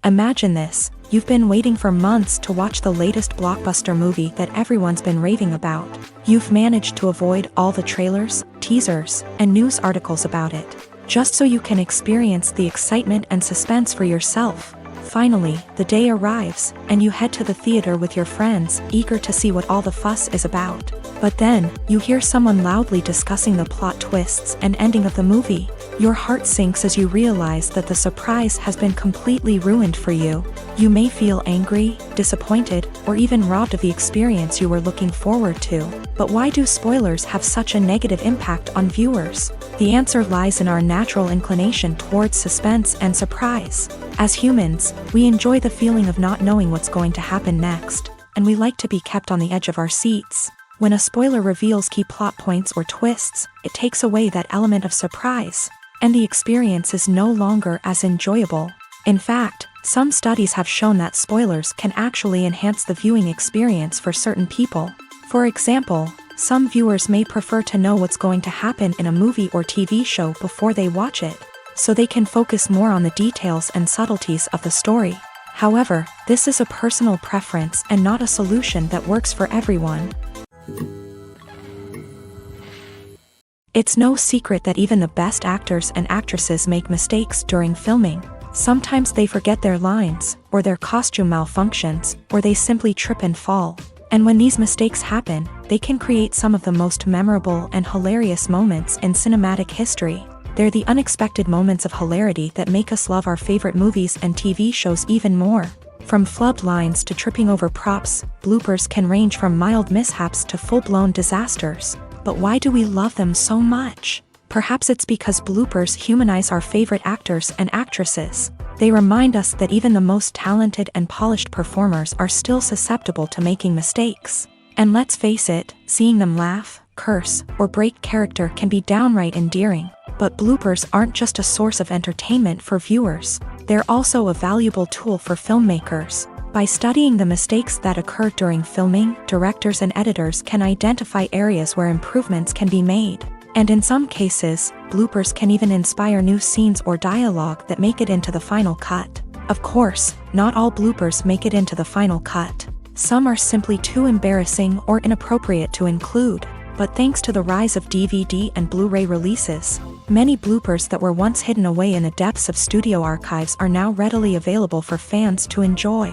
Imagine this, you've been waiting for months to watch the latest blockbuster movie that everyone's been raving about. You've managed to avoid all the trailers, teasers, and news articles about it, just so you can experience the excitement and suspense for yourself. Finally, the day arrives, and you head to the theater with your friends, eager to see what all the fuss is about. But then, you hear someone loudly discussing the plot twists and ending of the movie. Your heart sinks as you realize that the surprise has been completely ruined for you. You may feel angry, disappointed, or even robbed of the experience you were looking forward to. But why do spoilers have such a negative impact on viewers? The answer lies in our natural inclination towards suspense and surprise. As humans, we enjoy the feeling of not knowing what's going to happen next, and we like to be kept on the edge of our seats. When a spoiler reveals key plot points or twists, it takes away that element of surprise, and the experience is no longer as enjoyable. In fact, some studies have shown that spoilers can actually enhance the viewing experience for certain people. For example, some viewers may prefer to know what's going to happen in a movie or TV show before they watch it, so they can focus more on the details and subtleties of the story. However, this is a personal preference and not a solution that works for everyone. It's no secret that even the best actors and actresses make mistakes during filming. Sometimes they forget their lines, or their costume malfunctions, or they simply trip and fall. And when these mistakes happen, they can create some of the most memorable and hilarious moments in cinematic history. They're the unexpected moments of hilarity that make us love our favorite movies and TV shows even more. From flubbed lines to tripping over props, bloopers can range from mild mishaps to full-blown disasters. But why do we love them so much? Perhaps it's because bloopers humanize our favorite actors and actresses. They remind us that even the most talented and polished performers are still susceptible to making mistakes. And let's face it, seeing them laugh, curse, or break character can be downright endearing. But bloopers aren't just a source of entertainment for viewers. They're also a valuable tool for filmmakers. By studying the mistakes that occur during filming, directors and editors can identify areas where improvements can be made. And in some cases, bloopers can even inspire new scenes or dialogue that make it into the final cut. Of course, not all bloopers make it into the final cut. Some are simply too embarrassing or inappropriate to include. But thanks to the rise of DVD and Blu-ray releases, many bloopers that were once hidden away in the depths of studio archives are now readily available for fans to enjoy.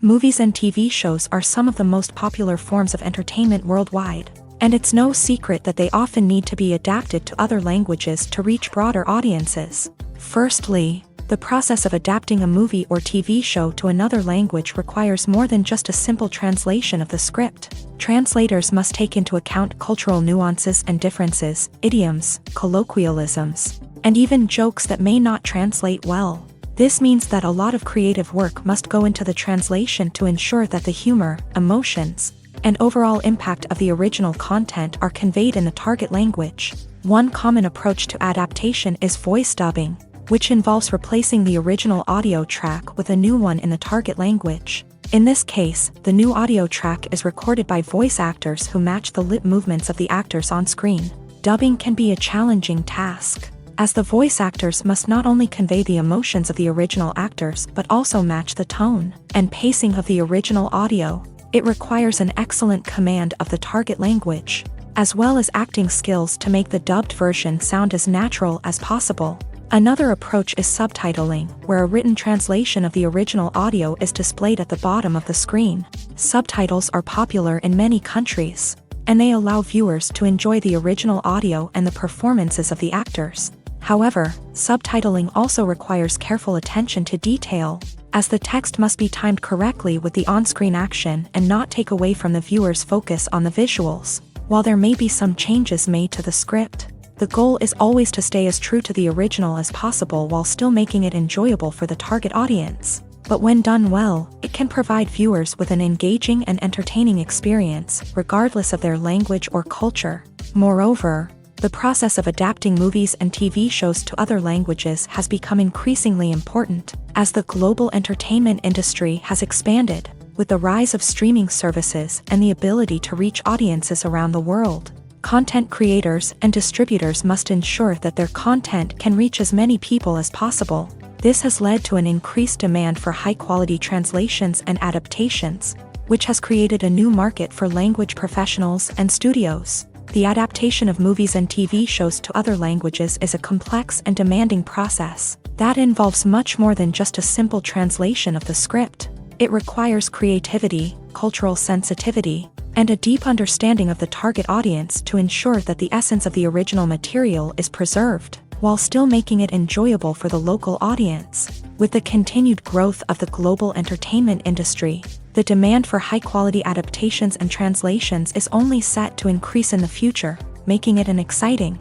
Movies and TV shows are some of the most popular forms of entertainment worldwide, and it's no secret that they often need to be adapted to other languages to reach broader audiences. Firstly, the process of adapting a movie or TV show to another language requires more than just a simple translation of the script. Translators must take into account cultural nuances and differences, idioms, colloquialisms, and even jokes that may not translate well. This means that a lot of creative work must go into the translation to ensure that the humor, emotions, and overall impact of the original content are conveyed in the target language. One common approach to adaptation is voice dubbing, which involves replacing the original audio track with a new one in the target language. In this case, the new audio track is recorded by voice actors who match the lip movements of the actors on screen. Dubbing can be a challenging task, as the voice actors must not only convey the emotions of the original actors but also match the tone and pacing of the original audio. It requires an excellent command of the target language, as well as acting skills to make the dubbed version sound as natural as possible. Another approach is subtitling, where a written translation of the original audio is displayed at the bottom of the screen. Subtitles are popular in many countries, and they allow viewers to enjoy the original audio and the performances of the actors. However, subtitling also requires careful attention to detail, as the text must be timed correctly with the on-screen action and not take away from the viewer's focus on the visuals. While there may be some changes made to the script, the goal is always to stay as true to the original as possible while still making it enjoyable for the target audience. But when done well, it can provide viewers with an engaging and entertaining experience, regardless of their language or culture. Moreover, the process of adapting movies and TV shows to other languages has become increasingly important, as the global entertainment industry has expanded, with the rise of streaming services and the ability to reach audiences around the world. Content creators and distributors must ensure that their content can reach as many people as possible. This has led to an increased demand for high-quality translations and adaptations, which has created a new market for language professionals and studios. The adaptation of movies and TV shows to other languages is a complex and demanding process that involves much more than just a simple translation of the script. It requires creativity, cultural sensitivity, and a deep understanding of the target audience to ensure that the essence of the original material is preserved, while still making it enjoyable for the local audience. With the continued growth of the global entertainment industry, the demand for high-quality adaptations and translations is only set to increase in the future, making it an exciting.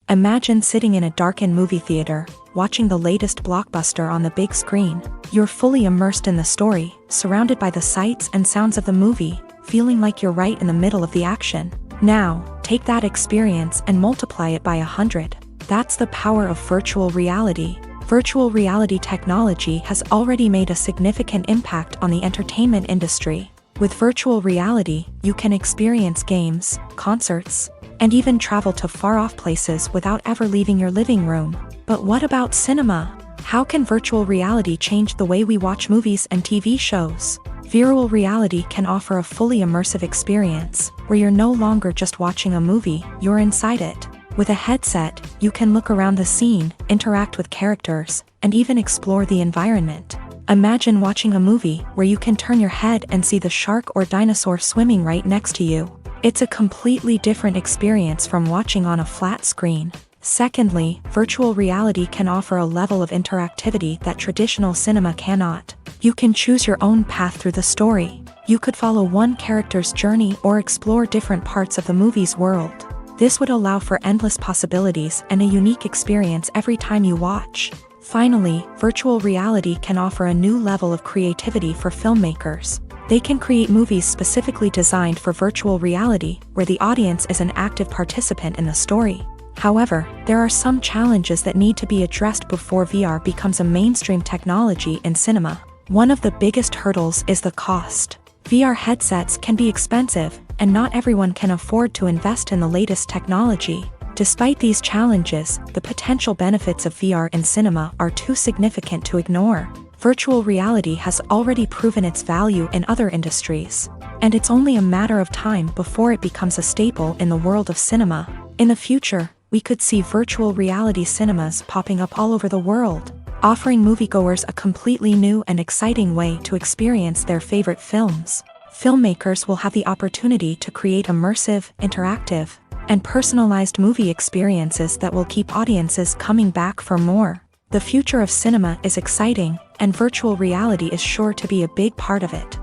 Imagine sitting in a darkened movie theater, watching the latest blockbuster on the big screen. You're fully immersed in the story, surrounded by the sights and sounds of the movie, feeling like you're right in the middle of the action. Now, take that experience and multiply it by 100. That's the power of virtual reality. Virtual reality technology has already made a significant impact on the entertainment industry. With virtual reality, you can experience games, concerts, and even travel to far-off places without ever leaving your living room. But what about cinema? How can virtual reality change the way we watch movies and TV shows? Virtual reality can offer a fully immersive experience, where you're no longer just watching a movie, you're inside it. With a headset, you can look around the scene, interact with characters, and even explore the environment. Imagine watching a movie where you can turn your head and see the shark or dinosaur swimming right next to you. It's a completely different experience from watching on a flat screen. Secondly, virtual reality can offer a level of interactivity that traditional cinema cannot. You can choose your own path through the story. You could follow one character's journey or explore different parts of the movie's world. This would allow for endless possibilities and a unique experience every time you watch. Finally, virtual reality can offer a new level of creativity for filmmakers. They can create movies specifically designed for virtual reality, where the audience is an active participant in the story. However, there are some challenges that need to be addressed before VR becomes a mainstream technology in cinema. One of the biggest hurdles is the cost. VR headsets can be expensive, and not everyone can afford to invest in the latest technology. Despite these challenges, the potential benefits of VR in cinema are too significant to ignore. Virtual reality has already proven its value in other industries, and it's only a matter of time before it becomes a staple in the world of cinema. In the future, we could see virtual reality cinemas popping up all over the world, offering moviegoers a completely new and exciting way to experience their favorite films. Filmmakers will have the opportunity to create immersive, interactive, and personalized movie experiences that will keep audiences coming back for more. The future of cinema is exciting, and virtual reality is sure to be a big part of it.